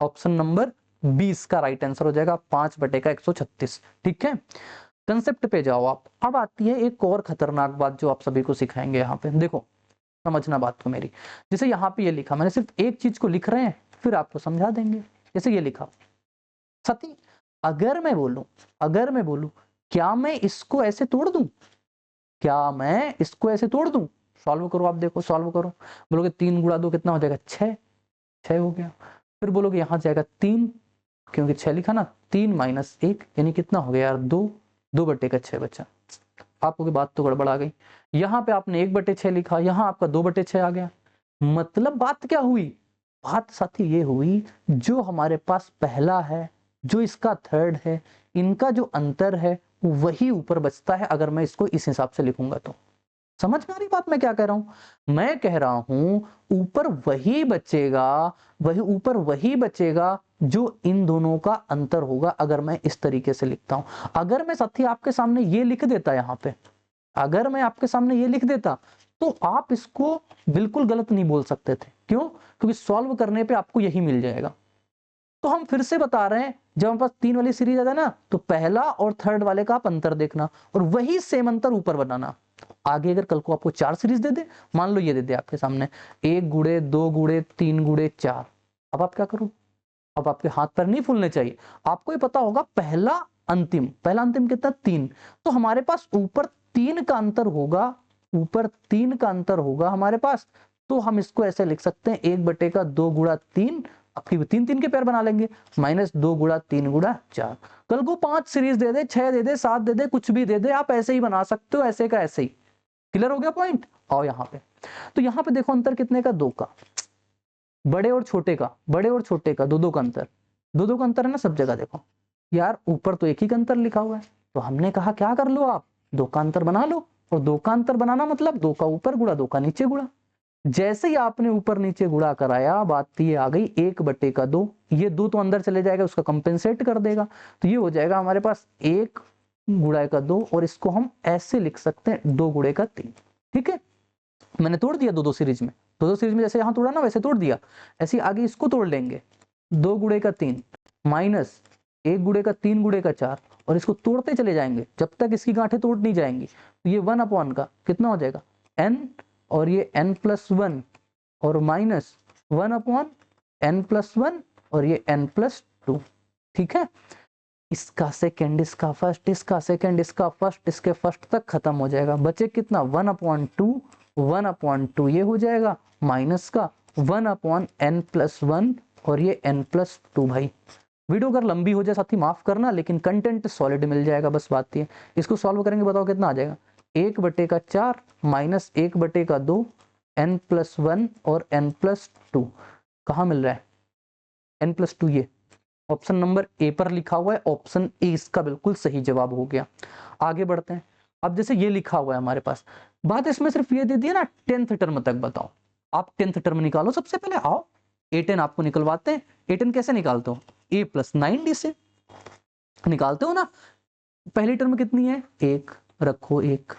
S1: option number 20 का राइट आंसर हो जाएगा 5/136। ठीक है, कंसेप्ट पे जाओ आप। अब आती है एक और खतरनाक बात जो आप सभी को सिखाएंगे यहाँ पे, देखो समझना बात को मेरी। जैसे यहाँ पे ये लिखा, मैंने सिर्फ एक चीज को लिख रहे हैं, फिर आपको समझा देंगे। जैसे ये लिखा, सती अगर मैं बोलूं क्या मैं इसको ऐसे तोड़ दूं, क्या मैं इसको ऐसे तोड़ दूं, सॉल्व करो आप, देखो सॉल्व करो, बोलोगे 3 गुणा 2 कितना हो जाएगा 6, 6 हो गया, फिर बोलोगे यहाँ जाएगा 3, क्योंकि 6 लिखा ना, 3 माइनस 1 यानी कितना हो गया यार 2, 2/6 बचा। आपको की बात तो गड़बड़ आ गई, यहाँ पे आपने 1/6 लिखा, यहाँ आपका 2/6 आ गया, मतलब बात क्या हुई, बात साथी ये हुई, जो हमारे पास पहला है, जो इसका थर्ड है, इनका जो अंतर है वही ऊपर बचता है, अगर मैं इसको इस हिसाब से लिखूंगा तो। समझ में आ रही बात मैं क्या कह रहा हूं, मैं कह रहा हूं ऊपर वही बचेगा, ऊपर वही बचेगा जो इन दोनों का अंतर होगा, अगर मैं इस तरीके से लिखता हूं। अगर मैं साथी आपके सामने ये लिख देता, यहाँ पे अगर मैं आपके सामने ये लिख देता, तो आप इसको बिल्कुल गलत नहीं बोल सकते थे, क्यों, क्योंकि सॉल्व करने पे आपको यही मिल जाएगा। तो हम फिर से बता रहे हैं, जब हमारे पास 3 वाली सीरीज आता है ना, तो पहला और थर्ड वाले का आप अंतर देखना और वही सेम अंतर ऊपर बनाना। आगे अगर कल को आपको 4 सीरीज दे दे, मान लो ये दे दे आपके सामने 1 गुणे 2 गुणे 3 गुणे 4, अब आप क्या करो, अब आपके हाथ पैर नहीं फूलने चाहिए, आपको ये पता होगा पहला अंतिम कितना 3, तो हमारे पास ऊपर 3 का अंतर होगा, ऊपर 3 का अंतर होगा हमारे पास, तो हम इसको ऐसे लिख सकते हैं 1/2 गुणा 3, आपकी 3 के पैर बना लेंगे, माइनस 2 गुणा 3 गुणा 4। कल को 5 सीरीज दे दे, 6 दे दे, 7 दे दे, कुछ भी दे दे, आप ऐसे ही बना सकते हो, ऐसे का ऐसे ही। क्लियर हो गया पॉइंट, आओ यहाँ पे, तो यहाँ पे देखो अंतर कितने का, 2 का, बड़े और छोटे का, बड़े और छोटे का 2 का अंतर, 2 का अंतर है ना सब जगह। देखो यार ऊपर तो एक ही का अंतर लिखा हुआ है, तो हमने कहा क्या कर लो आप 2 का अंतर बना लो, और 2 का अंतर बनाना मतलब 2 का ऊपर गुणा 2 का नीचे गुणा। जैसे ही आपने ऊपर नीचे गुणा कराया, बात ये आ गई 1/2, ये 2 तो अंदर चले जाएगा, उसका कंपेंसेट कर देगा, तो ये हो जाएगा हमारे पास 1 गुणा का 2, और इसको हम ऐसे लिख सकते हैं 2 गुणे का 3। ठीक है, मैंने तोड़ दिया 2 सीरीज में, 2 सीरीज में जैसे यहाँ तोड़ा ना वैसे तोड़ दिया, ऐसे आगे इसको तोड़ लेंगे 2 गुणे का 3 माइनस 1 गुणे का 3 गुणे का 4, और इसको तोड़ते चले जाएंगे जब तक इसकी गांठें टूट नहीं जाएंगी, तो ये 1 का कितना हो जाएगा n, और ये n+1 और माइनस 1/n+1 और ये n+2। ठीक है, इसका सेकंड, इसका फर्स्ट, इसका सेकंड, इसका फर्स्ट, इसके फर्स्ट तक खत्म हो जाएगा, बचे कितना 1/2 ये हो जाएगा, माइनस का 1/n+1 और ये n+2। भाई वीडियो अगर लंबी हो जाए साथी माफ करना, लेकिन कंटेंट सॉलिड मिल जाएगा, बस बात ये। इसको सॉल्व करेंगे, बताओ कितना आ जाएगा, 1/4 माइनस 1/2 n+1 और n+2, कहाँ मिल रहा है n+2, ये ऑप्शन नंबर ए पर लिखा हुआ है, ऑप्शन ए इसका बिल्कुल सही जवाब हो गया। आगे बढ़ते हैं, अब जैसे ये लिखा हुआ है हमारे पास, बात इसमें सिर्फ ये दे दी है ना 10th टर्म तक बताओ, आप 10th टर्म निकालो सबसे पहले, आओ A10 आपको निकलवाते हैं। A10 कैसे निकालते हो, A+9D से, निकालते हो ना, पहली टर्म कितनी है, 1 रखो 1,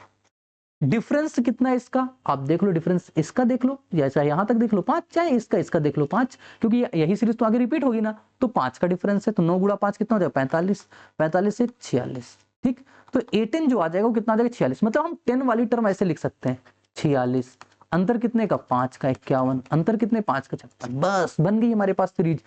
S1: डिफरेंस कितना है इसका, आप देख लो डिफरेंस इसका देख लो, या चाहे यहां तक देख लो 5, चाहे इसका देख लो 5, क्योंकि यही सीरीज तो आगे रिपीट होगी ना, तो 5 का डिफरेंस है, तो 9 गुणा 5 कितना हो जाएगा 45, 45 से 46, ठीक। तो 18 जो आ जाएगा वो कितना आ जाएगा 46, मतलब हम 10 वाली टर्म ऐसे लिख सकते हैं 46, अंतर कितने का 5 का 51, अंतर कितने 5 का 56, बस बन गई हमारे पास सीरीज।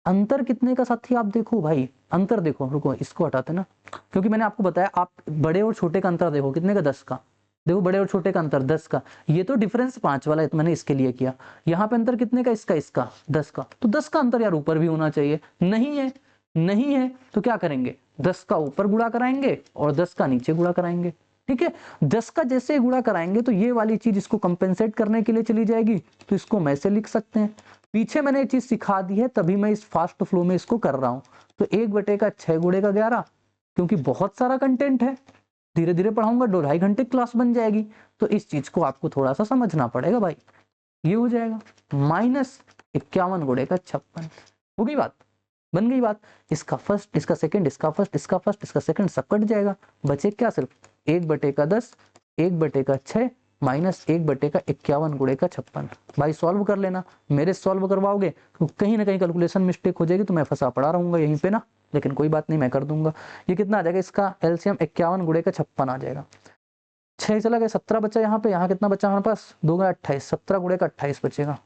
S1: अंतर कितने का साथी आप देखो भाई, अंतर देखो, रुको इसको हटाते ना, क्योंकि मैंने आपको बताया आप बड़े और छोटे का अंतर देखो कितने का 10 का, देखो बड़े और छोटे का अंतर 10 का, ये तो डिफरेंस 5 वाला है तो मैंने इसके लिए किया, यहाँ पे अंतर कितने का इसका 10 का, तो 10 का अंतर यार ऊपर भी होना चाहिए, नहीं है, नहीं है तो क्या करेंगे 10 का ऊपर गुणा कराएंगे और 10 का नीचे गुणा कराएंगे, ठीक है। 10 का जैसे गुणा कराएंगे तो ये वाली चीज इसको कंपेंसेट करने के लिए चली जाएगी, तो इसको मैं से लिख सकते हैं, पीछे मैंने ये चीज सिखा दी है तभी मैं इस फास्ट फ्लो में इसको कर रहा हूं, तो 1/6 गुणे का 11, क्योंकि बहुत सारा कंटेंट है, धीरे धीरे पढ़ाऊंगा 2-2.5 घंटे क्लास बन जाएगी, तो इस चीज को आपको थोड़ा सा समझना पड़ेगा भाई, ये हो जाएगा -51 गुणे का 56, हो गई बात, बन गई बात, इसका फर्स्ट इसका सेकंड इसका फर्स्ट इसका फर्स्ट इसका सेकंड सब कट जाएगा, बचे क्या सिर्फ 1/10 1/6 -1/51 गुणे का 56, भाई सॉल्व कर लेना, मेरे सॉल्व करवाओगे तो कहीं ना कहीं कैलकुलेशन मिस्टेक हो जाएगी तो मैं फंसा पड़ा रहूंगा यहीं पे ना, लेकिन कोई बात नहीं मैं कर दूंगा। ये कितना आ जाएगा, इसका एलसीएम 51 गुणे का 56 आ जाएगा, 6 चला गया 17 बचा, यहाँ पे यहाँ कितना बचा हमारे पास 2 गुणा 28, 17 गुणे का 28 बचेगा,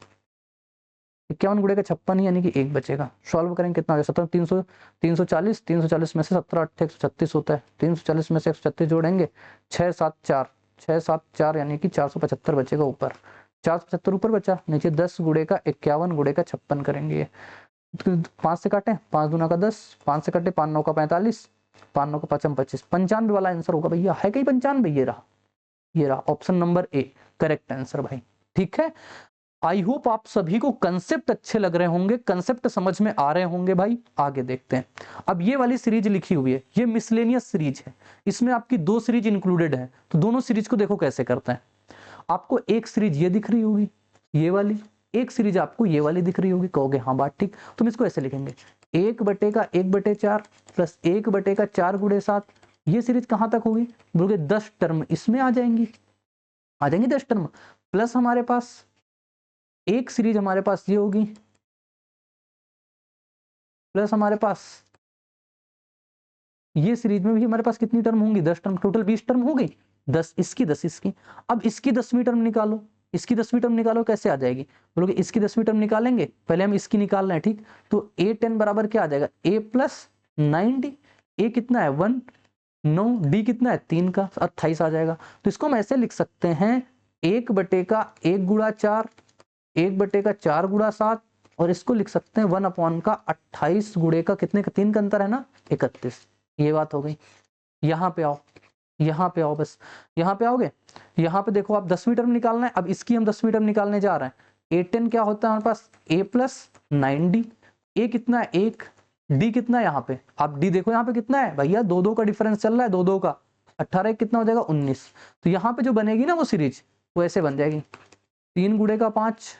S1: 51 गुणे का 56 यानी कि 1 बचेगा, सॉल्व करेंगे कितना हो जाएगा 340 में से 17 8 136 होता है, 340 में से 136 जोड़ेंगे 6 7 4 यानी कि 475 बचेगा ऊपर, 475 ऊपर बचा, नीचे 10 गुणे का 51 गुणे का 56 करेंगे, 5 से काटे 5 दूना का 10, 5 से काटे 5 9 का 45, 5 9 का 5 25, 95 वाला आंसर होगा भैया, है कहीं 95, ये रहा option number A correct answer भाई, ठीक है। आई होप आप सभी को कंसेप्ट अच्छे लग रहे होंगे, कंसेप्ट समझ में आ रहे होंगे भाई, आगे देखते हैं। अब ये वाली सीरीज लिखी हुई है, ये मिसलेनियस सीरीज है, इसमें आपकी 2 सीरीज इंक्लूडेड है, तो दोनों सीरीज को देखो कैसे करते हैं, आपको एक सीरीज ये दिख रही होगी ये वाली, एक सीरीज आपको ये वाली दिख रही होगी, कहोगे हाँ बात ठीक, तुम इसको ऐसे लिखेंगे 1/1/4 प्लस 1/4 गुणे 7, ये सीरीज कहां तक होगी, बोलोगे 10 टर्म इसमें आ जाएंगी 10 टर्म, प्लस हमारे पास एक सीरीज हमारे पास ये होगी, प्लस हमारे पास ये सीरीज में भी हमारे पास कितनी टर्म होंगी 10 टर्म, टोटल 20 टर्म हो गई, 10 इसकी 10 इसकी, अब इसकी 10वीं टर्म निकालो, इसकी 10वीं टर्म निकालो कैसे आ जाएगी, बोलोगे इसकी 10वीं टर्म निकालेंगे, पहले हम इसकी निकाल रहे हैं ठीक, तो A10 बराबर क्या आ जाएगा A प्लस 9D, A कितना है 1 9, D कितना है 3 का 28 आ जाएगा, तो इसको हम ऐसे लिख सकते हैं 1/1 गुणा 4 1/4 गुणा 7, और इसको लिख सकते हैं 1/28 गुणे का कितने का 3 का अंतर है ना 31, ये बात हो गई। यहाँ पे आओ, यहाँ पे आओ, बस यहाँ पे आओगे, यहाँ पे देखो आप 10वीं टर्म निकालना है, अब इसकी हम 10वीं टर्म निकालने जा रहे हैं, A10 क्या होता है हमारे पास A प्लस 9D, A कितना है 1, D कितना है यहाँ पे, आप D देखो यहाँ पे कितना है भैया 2 का डिफरेंस चल रहा है 2 का, 18 कितना हो जाएगा 19, तो यहाँ पे जो बनेगी ना वो सीरीज वो ऐसे बन जाएगी 3 गुणे का 5,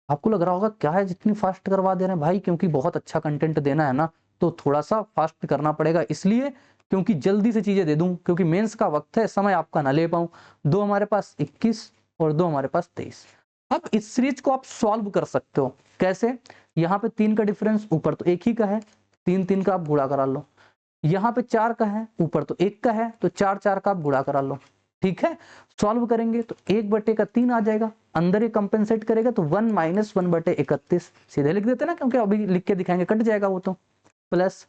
S1: आपको लग रहा होगा क्या है जितनी फास्ट करवा दे रहे हैं भाई, क्योंकि बहुत अच्छा कंटेंट देना है ना तो थोड़ा सा फास्ट करना पड़ेगा, इसलिए क्योंकि जल्दी से चीजें दे दूं, क्योंकि मेंस का वक्त है समय आपका ना ले पाऊं। 2 हमारे पास 21 और 2 हमारे पास 23। अब इस सीरीज को आप सॉल्व कर सकते हो कैसे, यहाँ पे 3 का डिफरेंस, ऊपर तो एक ही का है, 3 का आप गुणा करा लो, यहाँ पे 4 का है, ऊपर तो 1 का है, तो 4 का आप गुणा करा लो, ठीक है। सॉल्व करेंगे तो 1/3 आ जाएगा, अंदर ये कंपेंसेट करेगा तो 1 - 1/31 सीधे लिख देते ना, क्योंकि अभी लिख के दिखाएंगे कट जाएगा वो तो, प्लस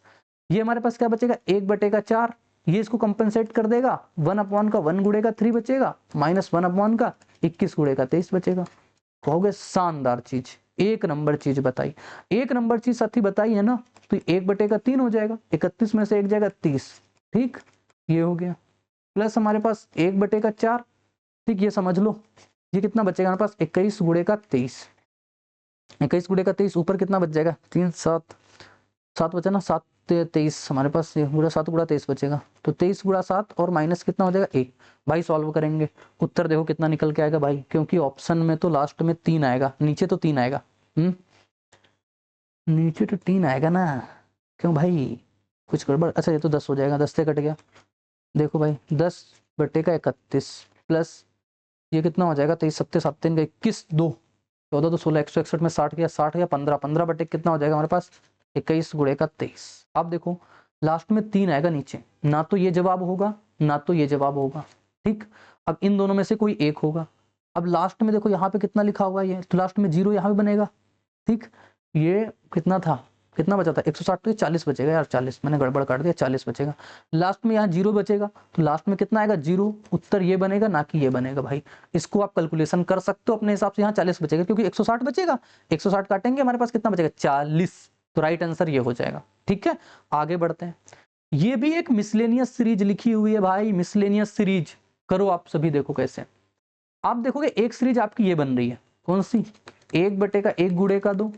S1: ये हमारे पास क्या बचेगा 1/4, ये इसको कंपेंसेट कर देगा 1/1 का 1 गुणे का 3 बचेगा, -1/1 का 21 गुणे का 23 बचेगा। कहोगे शानदार चीज, एक नंबर चीज बताई, एक नंबर चीज साथी बताई है ना, तो 1/3 हो जाएगा, 31 में से 1 जाएगा 30, ठीक ये हो गया, प्लस हमारे पास 1/4, ठीक ये समझ लो, ये कितना बचेगा हमारे पास 21 गुणे का 23, 21 गुणे का 23, ऊपर कितना बच जाएगा 3 7 7 बचा ना, 7 23 हमारे पास 7 गुणा 23 बचेगा, तो 23 गुणा 7 और माइनस कितना हो जाएगा 1। भाई सॉल्व करेंगे, उत्तर देखो कितना निकल के आएगा भाई, क्योंकि ऑप्शन में तो लास्ट में 3 आएगा, नीचे तो 3 आएगा, नीचे तो 3 आएगा ना, क्यों भाई कुछ गड़बड़, अच्छा ये तो 10 हो जाएगा, 10 से कट गया, देखो भाई 10 बटे का 31 प्लस ये कितना हो जाएगा, 23 सत्ते 7 3 का 21 2 14 तो 16 161 में 60 गया 60 गया 15 15 बटे कितना हो जाएगा हमारे पास 21 गुणे का 23। अब देखो लास्ट में 3 आएगा नीचे, ना तो ये जवाब होगा ना तो ये जवाब होगा, ठीक। अब इन दोनों में से कोई एक होगा। अब लास्ट में देखो यहाँ पे कितना लिखा हुआ है, ये तो लास्ट में 0 यहाँ पे बनेगा, ठीक। ये कितना था, कितना बचा था 160 तो 40 बचेगा यार, 40 मैंने गड़बड़ काट दिया, 40 बचेगा। लास्ट में यहाँ 0 बचेगा तो लास्ट में कितना आएगा 0, उत्तर ये बनेगा ना कि ये बनेगा भाई। इसको आप कैलकुलेशन कर सकते हो अपने हिसाब से, यहाँ 40 बचेगा क्योंकि 160 बचेगा, 160 काटेंगे हमारे पास कितना बचेगा 40, तो राइट आंसर ये हो जाएगा, ठीक है। आगे बढ़ते हैं, ये भी एक मिसलेनियस सीरीज लिखी हुई है भाई, मिसलेनियस सीरीज करो आप सभी, देखो कैसे आप देखोगे एक सीरीज आपकी ये बन रही है, कौन सी, 1 बटे का 1 गुणे का 2,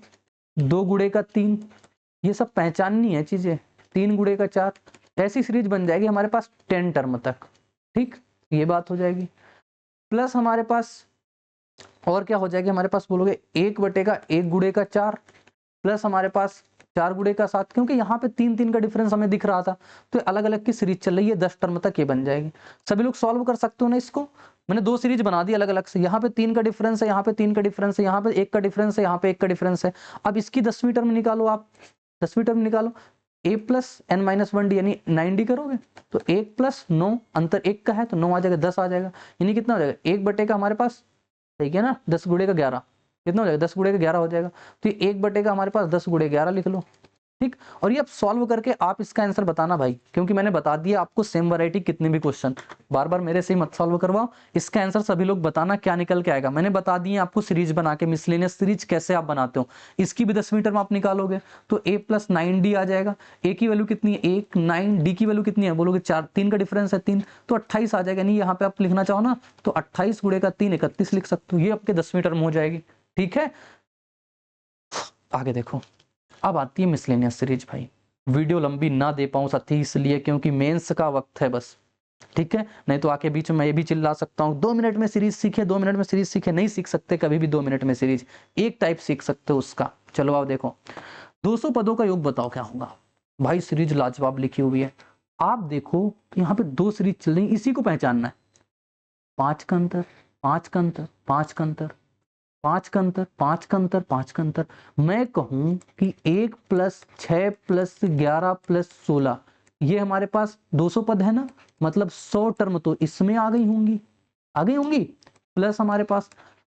S1: 2 गुणे का 3, ये सब पहचाननी है चीजें, 3 गुणे का 4, ऐसी सीरीज बन जाएगी हमारे पास 10 टर्म तक, ठीक, ये बात हो जाएगी। प्लस हमारे पास और क्या हो जाएगी, हमारे पास बोलोगे 1 बटे का 1 गुणे का 4 प्लस हमारे पास 4 गुणे का 7, क्योंकि यहाँ पे 3 3 का डिफरेंस हमें दिख रहा था, तो अलग अलग की सीरीज चल रही है, 10 टर्म तक ये बन जाएगी। सभी लोग सॉल्व कर सकते हो ना इसको, मैंने 2 सीरीज बना दी अलग अलग से, यहाँ पे 3 का डिफरेंस है, यहाँ पे 3 का डिफरेंस है, यहाँ पे 1 का डिफरेंस है, यहाँ पे 1 का डिफरेंस है। अब इसकी 10वीं टर्म निकालो आप, 10वीं टर्म निकालो, a plus n minus 1d यानी 9d करोगे तो 1 प्लस 9 अंतर 1 का है तो 9 आ जाएगा, 10 आ जाएगा, यानी कितना हो जाएगा 1 बटे का हमारे पास, ठीक है ना, 10 गुणे का 11 कितना हो जाएगा, 10 गुणे का 11 हो जाएगा, तो ये 1 बटे का हमारे पास 10 गुणे 11 लिख लो, ठीक। और ये अब सॉल्व करके आप इसका आंसर बताना भाई, क्योंकि मैंने बता दिया आपको सेम वैरायटी कितने भी क्वेश्चन, बार बार मेरे से ही मत सॉल्व करवाओ, इसका आंसर सभी लोग बताना क्या निकल के आएगा। मैंने बता दिए आपको सीरीज बना के, मिसलेनियस सीरीज कैसे आप बनाते हो, इसकी भी 10वीं टर्म आप निकालोगे तो a प्लस 9d आ जाएगा, a की वैल्यू कितनी है 1, 9, d की वैल्यू कितनी है बोलोगे 4, 3 का डिफरेंस है 3 तो 28 आ जाएगा, नहीं यहाँ पे आप लिखना चाहो ना तो 28 गुणे का 3 31 लिख सकते हो, ये आपके 10वीं टर्म हो जाएगी, ठीक है। आगे देखो, अब आती है मिसलेनियस सीरीज भाई, वीडियो लंबी ना दे पाऊं साथी इसलिए क्योंकि मेंस का वक्त है बस, ठीक है, नहीं तो आके बीच में ये भी चिल्ला सकता हूँ 2 मिनट में सीरीज सीखे, 2 मिनट में सीरीज सीखे, नहीं सीख सकते कभी भी 2 मिनट में सीरीज, एक टाइप सीख सकते हो उसका। चलो आप देखो 200 पदों का योग बताओ क्या होगा भाई, सीरीज लाजवाब लिखी हुई है। आप देखो यहाँ पे 2 सीरीज चल रही, इसी को पहचानना है, 5 का अंतर 5 का अंतर 5 का अंतर 5 का अंतर 5 का अंतर 5 का अंतर, मैं कहूं कि 1 प्लस 6 प्लस 11 प्लस 16 ये हमारे पास 200 पद है ना, मतलब 100 टर्म तो इसमें आ गई होंगी, प्लस हमारे पास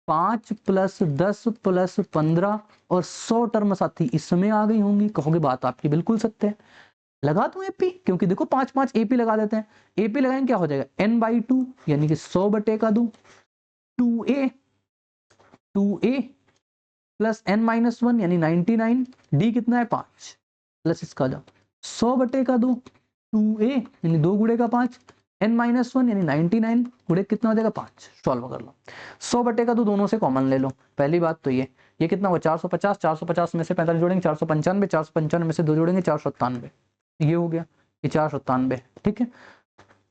S1: 5 प्लस 10 प्लस 15 और 100 टर्म साथी इसमें आ गई होंगी। कहोगे बात आपकी बिल्कुल सत्य है, लगा दूं एपी, क्योंकि देखो 5 5 एपी लगा देते हैं, एपी लगाएंगे क्या हो जाएगा n/2 यानी कि 100 बटे का 2, 2a प्लस n माइनस 1 यानी 99, d कितना है 5 प्लस इसका जाओ 100 बटे का 2, 2a यानी 2 गुणे का 5, n माइनस 1 यानी 99 गुणे कितना हो जाएगा 5, सॉल्व कर लो। 100 बटे का 2 दोनों से कॉमन ले लो, पहली बात तो ये कितना हुआ 450, 450 में से 45 जोड़ेंगे 495, 495 में से 2 जोड़ेंगे 497, ये हो गया ये 497, ठीक है।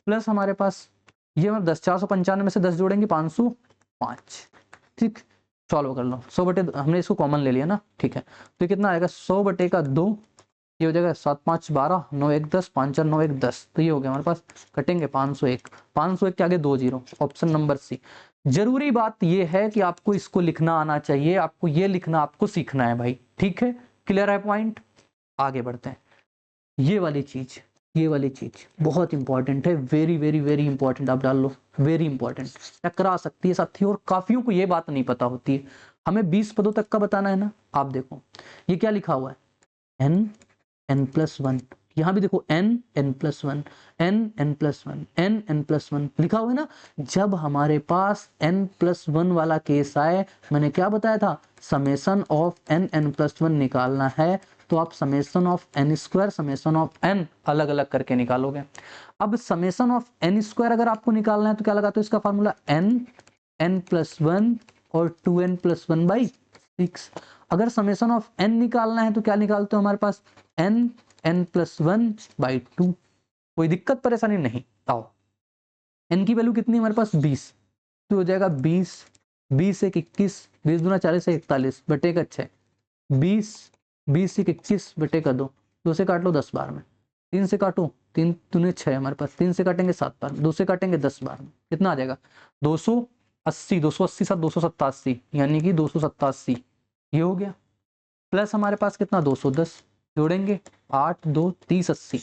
S1: प्लस हमारे पास ये 10 495 में से 10 जोड़ेंगे 505, ठीक, सॉल्व कर लो। 100 बटे हमने इसको कॉमन ले लिया ना, ठीक है, तो कितना आएगा 100 बटे का 2, ये हो जाएगा 7 5 12 9 1 10 5 4 9 1 10, तो ये हो गया हमारे पास, कटेंगे 501, 501 के आगे 2 0, ऑप्शन नंबर सी। जरूरी बात ये है कि आपको इसको लिखना आना चाहिए, आपको ये लिखना आपको सीखना है भाई, ठीक है, क्लियर है पॉइंट। आगे बढ़ते हैं, ये वाली चीज बहुत इंपॉर्टेंट है, वेरी वेरी वेरी इंपॉर्टेंट, आप डाल लो वेरी इंपॉर्टेंट, टकरा सकती है साथी, और काफियों को ये बात नहीं पता होती है। हमें 20 पदों तक का बताना है ना, आप देखो ये क्या लिखा हुआ है n+1, यहाँ भी देखो n+1 n+1 n+1 लिखा हुआ है ना। जब हमारे पास n+1 वाला केस आए, मैंने क्या बताया था, समेशन ऑफ n+1 निकालना है तो आप summation of n² summation of n अलग अलग करके निकालोगे। अब समेशन ऑफ n² अगर आपको निकालना है तो क्या लगाते हो इसका फार्मूला n+1 और 2n+1/6। अगर समेशन ऑफ n निकालना है तो क्या निकालते हो हमारे पास n+1/2। कोई दिक्कत परेशानी नहीं, आओ n की वैल्यू कितनी है हमारे पास 20, तो हो जाएगा 20 20 1 21 20 दूना 40 से 41 बटे का 6, 20 20 1 21 बटे का 2, 2 से काट लो 10 बार में, 3 से काटो, 3 दूनी 6 हमारे पास, 3 से काटेंगे 7 बार, 2 से काटेंगे 10 बार, कितना आ जाएगा 280, 280 साथ 287, यानी कि 287 ये हो गया। प्लस हमारे पास कितना 210 जोड़ेंगे 8 2 30 80,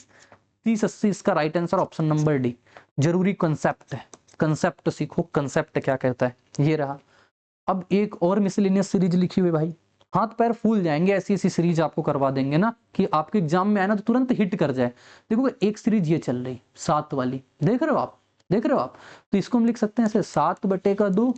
S1: 30 80 इसका right answer option number D. जरूरी कंसेप्ट है, कंसेप्ट सीखो, कंसेप्ट क्या कहता है, ये रहा। अब एक और मिसलेनियस सीरीज लिखी हुई भाई, हाथ पैर फूल जाएंगे, ऐसी ऐसी सीरीज आपको करवा देंगे ना कि आपके एग्जाम में आए ना तो तुरंत हिट कर जाए। देखो एक सीरीज ये चल रही 7 वाली, देख रहे हो आप, देख रहे हो आप, तो इसको हम लिख सकते हैं ऐसे 7/2,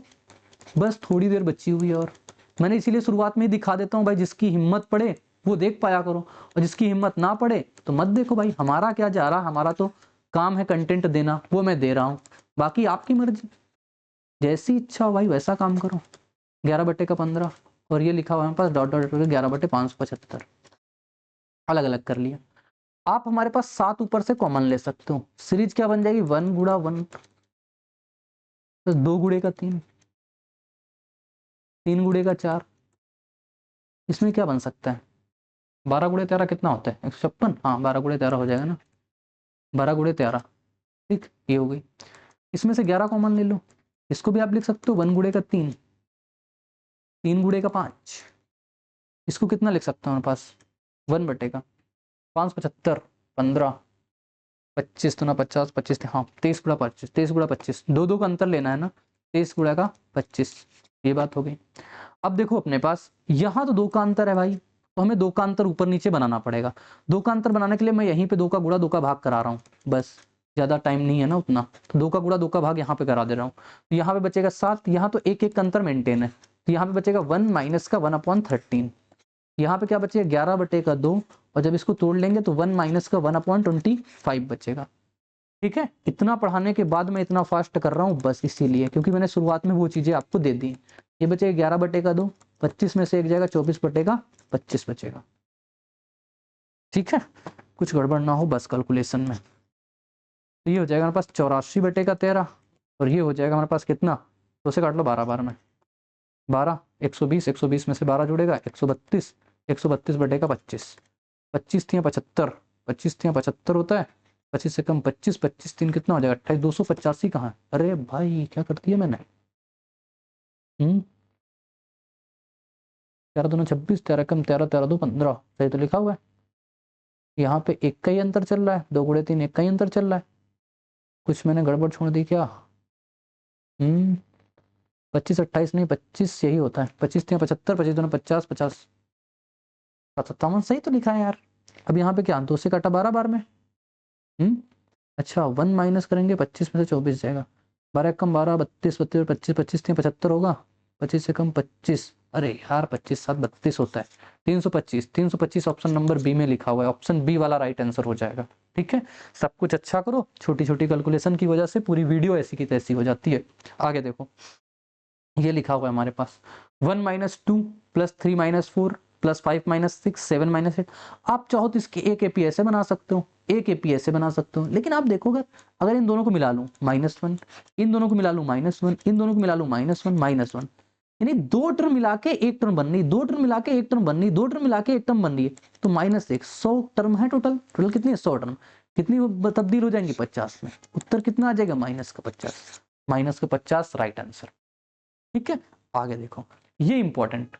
S1: बस थोड़ी देर बची हुई है। और मैंने इसीलिए शुरुआत में ही दिखा देता हूँ भाई, जिसकी हिम्मत पड़े वो देख पाया करो, और जिसकी हिम्मत ना पड़े तो मत देखो भाई। हमारा क्या जा रहा, हमारा तो काम है कंटेंट देना, वो मैं दे रहा हूँ, बाकी आपकी मर्जी, जैसी इच्छा हो भाई वैसा काम करो। 11/15 और ये लिखा हुआ है हमारे पास डॉट डॉट 11/575, अलग अलग कर लिया। आप हमारे पास 7 ऊपर से कॉमन ले सकते हो, सीरीज क्या बन जाएगी 1 गुणा 1 प्लस 2 गुणे का 3, 3 गुणे का 4, इसमें क्या बन सकता है 12 गुणे 13 कितना होता है 156, हाँ 12 गुणे 13 हो जाएगा ना, 12 गुणे 13, ठीक ये हो गई। इसमें से 11 कॉमन ले लो, इसको भी आप लिख सकते हो 1 गुणे का 3, 3 गुणे का 5, इसको कितना लिख सकते हो हमारे पास 1/575, 15 25 तो ना 50 25 हाँ 23 गुणा 25, 23 गुणा 25, 2 का अंतर लेना है ना, 23 गुणा का 25, ये बात हो गई। अब देखो अपने पास यहाँ तो 2 का अंतर है भाई, तो हमें 2 का अंतर ऊपर नीचे बनाना पड़ेगा। 2 का अंतर बनाने के लिए मैं यहीं पे 2 का गुणा 2 का भाग करा रहा हूँ, बस ज्यादा टाइम नहीं है ना उतना, तो 2 का गुणा 2 का भाग यहाँ पे करा दे रहा हूँ। तो यहाँ पे बचेगा 7, यहाँ तो एक एक अंतर मेंटेन है, तो यहाँ पे बचेगा 1 माइनस का 1/13, यहाँ पे क्या बचेगा 11/2, और जब इसको तोड़ लेंगे तो 1 माइनस का 1/25 बचेगा। ठीक है, इतना पढ़ाने के बाद मैं इतना फास्ट कर रहा हूँ बस इसीलिए, क्योंकि मैंने शुरुआत में वो चीजें आपको दे दी। ये बचेगा 11/2, 25 में से एक जाएगा 24/25 बचेगा। ठीक है, कुछ गड़बड़ ना हो बस कैलकुलेशन में। तो ये हो जाएगा हमारे पास 84/13, और ये हो जाएगा हमारे पास कितना, 2 से काट लो 12 बार में, 12 120, 120 में से 12 जुड़ेगा 132, 132/25, 25 थी 75, 25 थी 75 होता है, 25 से कम 25, 25 3 कितना हो जाएगा 28, 285 कहाँ है, अरे भाई क्या कर दिया मैंने, 13 दूना 26, 13 कम 13, 13 2 15, सही तो लिखा हुआ है। यहाँ पे एक का ही अंतर चल रहा है, 2 गुणे 3 एक का ही अंतर चल रहा है, कुछ मैंने गड़बड़ छोड़ दी क्या, 25 28 नहीं 25 यही होता है, 25 3 75, 25 दूना 50, 50 57 सही तो लिखा है यार। अब यहाँ पे क्या 2 से काटा 12 बार में, अच्छा 1 माइनस करेंगे 25 में से 24 जाएगा, 12 कम 12, 32 32 25 25 3 75 होगा, 25 से कम 25, अरे यार 25 7 32 होता है, 325, 325 ऑप्शन नंबर बी में लिखा हुआ है, ऑप्शन बी वाला राइट आंसर हो जाएगा। ठीक है, सब कुछ अच्छा करो, छोटी छोटी कैलकुलेशन की वजह से पूरी वीडियो ऐसी की तैसी हो जाती है। आगे देखो ये लिखा हुआ है हमारे पास 1 - 2 + 3 - 4 + 5 - 6 7 - 8, आप चाहो तो इसके एक एपी ऐसे बना सकते हो, एक एपी ऐसे बना सकते हो, लेकिन आप देखोगे अगर इन दोनों को मिला लूं -1, इन दोनों को मिला लूं -1, इन दोनों को मिला लूं -1 -1, यानी 2 टर्म मिला के एक टर्म बन रही, 2 टर्म मिला के एक टर्म बन रही, 2 टर्म मिला के एक टर्म बन रही है, तो -1 100 टर्म है टोटल, टोटल कितनी है 100 टर्म, कितनी तब्दील हो जाएंगी 50 में, उत्तर कितना आ जाएगा -50, -50 राइट आंसर। ठीक है, आगे देखो ये इंपॉर्टेंट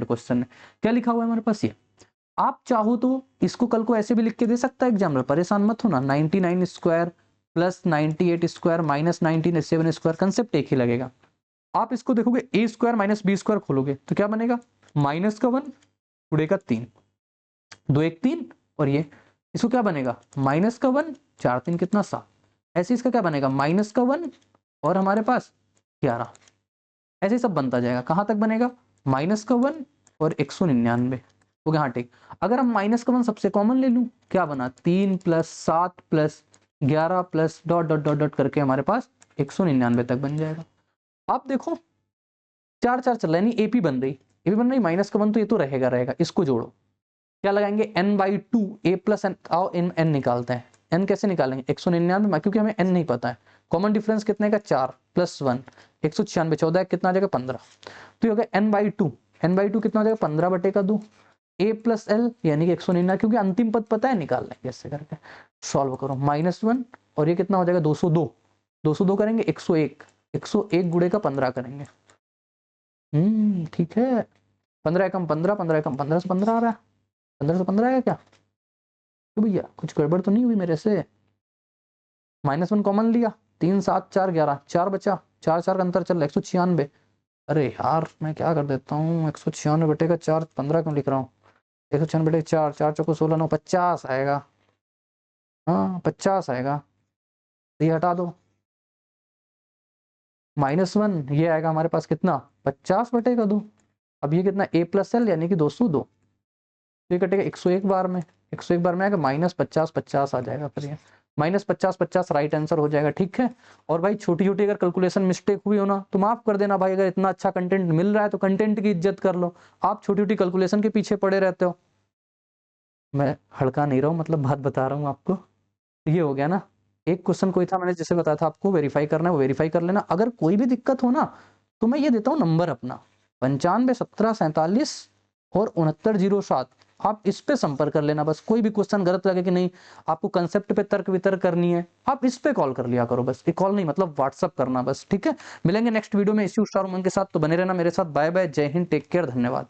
S1: क्वेश्चन है, क्या लिखा हुआ है हमारे पास, ये आप चाहो तो इसको कल को ऐसे भी लिख के दे सकता है एग्जामिनर, परेशान मत होना, 99 स्क्वायर + 98 स्क्वायर - 97 स्क्वायर, कंसेप्ट एक ही लगेगा। आप इसको देखोगे a स्क्वायर - b स्क्वायर खोलोगे तो क्या बनेगा -1 गुणे का 3, 2 1 3, और ये इसको क्या बनेगा -1 4 3 कितना 7, ऐसे इसका क्या बनेगा -1 और हमारे पास 11, ऐसे सब बनता जाएगा, कहां तक बनेगा -1 और 199 हो गया। हाँ ठीक, अगर हम -1 सबसे कॉमन ले लूं क्या बना 3 + 7 + 11 + डॉट डॉट डॉट डॉट करके हमारे पास 199 तक बन जाएगा। आप देखो 4 4 चल रहा है, नहीं एपी बन रही, एपी बन रही -1 तो ये तो रहेगा, इसको जोड़ो, क्या लगाएंगे n/2 a + n, आओ n निकालते हैं, n कैसे निकालेंगे 199, क्योंकि हमें n नहीं पता है, कॉमन डिफरेंस कितने का 4 + 1 196, 14 कितना आ जाएगा 15, तो ये हो गया n/2, n/2 कितना हो जाएगा 15/2, a प्लस एल यानी कि 199, क्योंकि अंतिम पद पता है निकालना है कैसे करके। सॉल्व करो, -1 और ये कितना हो जाएगा 202, 202 करेंगे 101, 101 गुणे का 15 करेंगे। ठीक है, 15 एकम 15, 15 एकम 15 से 15 आ रहा है, 15 से 15 आएगा क्या? तो भैया कुछ गड़बड़ तो नहीं हुई मेरे से? -1 कॉमन लिया, 3 7 4 11, 4 बचा, 4 4 का अंतर चल रहा है 196। अरे यार मैं क्या कर देता हूँ, 196 बटे का 4, 15 क्यों लिख रहा हूँ, 196 बटे 4, 4 चौको 16, 9 50 आएगा। हाँ 50 आएगा, तो ये हटा दो। -1 ये आएगा हमारे पास कितना, 50 बटे का 2। अब ये कितना, a प्लस एल यानी कि 202, तो ये कटेगा 101 बार में, 101 बार में आएगा -50 50 आ जाएगा, फिर ये -50 50 राइट आंसर हो जाएगा। ठीक है, और भाई छोटी छोटी अगर कैलकुलेशन मिस्टेक हुई हो ना तो माफ कर देना भाई, अगर इतना अच्छा कंटेंट मिल रहा है तो कंटेंट की इज्जत कर लो, आप छोटी छोटी कैलकुलेशन के पीछे पड़े रहते हो। मैं हड़का नहीं रहा हूँ, मतलब बात बता रहा हूँ आपको। ये हो गया ना, एक क्वेश्चन कोई था मैंने जैसे बताया था आपको, वेरीफाई करना है वो वेरीफाई कर लेना। अगर कोई भी दिक्कत हो ना तो मैं ये देता हूँ नंबर अपना 951747 और 6907, आप इस पे संपर्क कर लेना। बस कोई भी क्वेश्चन गलत लगे कि नहीं आपको कंसेप्ट पे तर्क वितर्क करनी है, आप इस पे कॉल कर लिया करो बस, एक कॉल नहीं मतलब व्हाट्सअप करना बस। ठीक है, मिलेंगे नेक्स्ट वीडियो में इसी स्टार उमंग के साथ, तो बने रहना मेरे साथ। बाय बाय, जय हिंद, टेक केयर, धन्यवाद।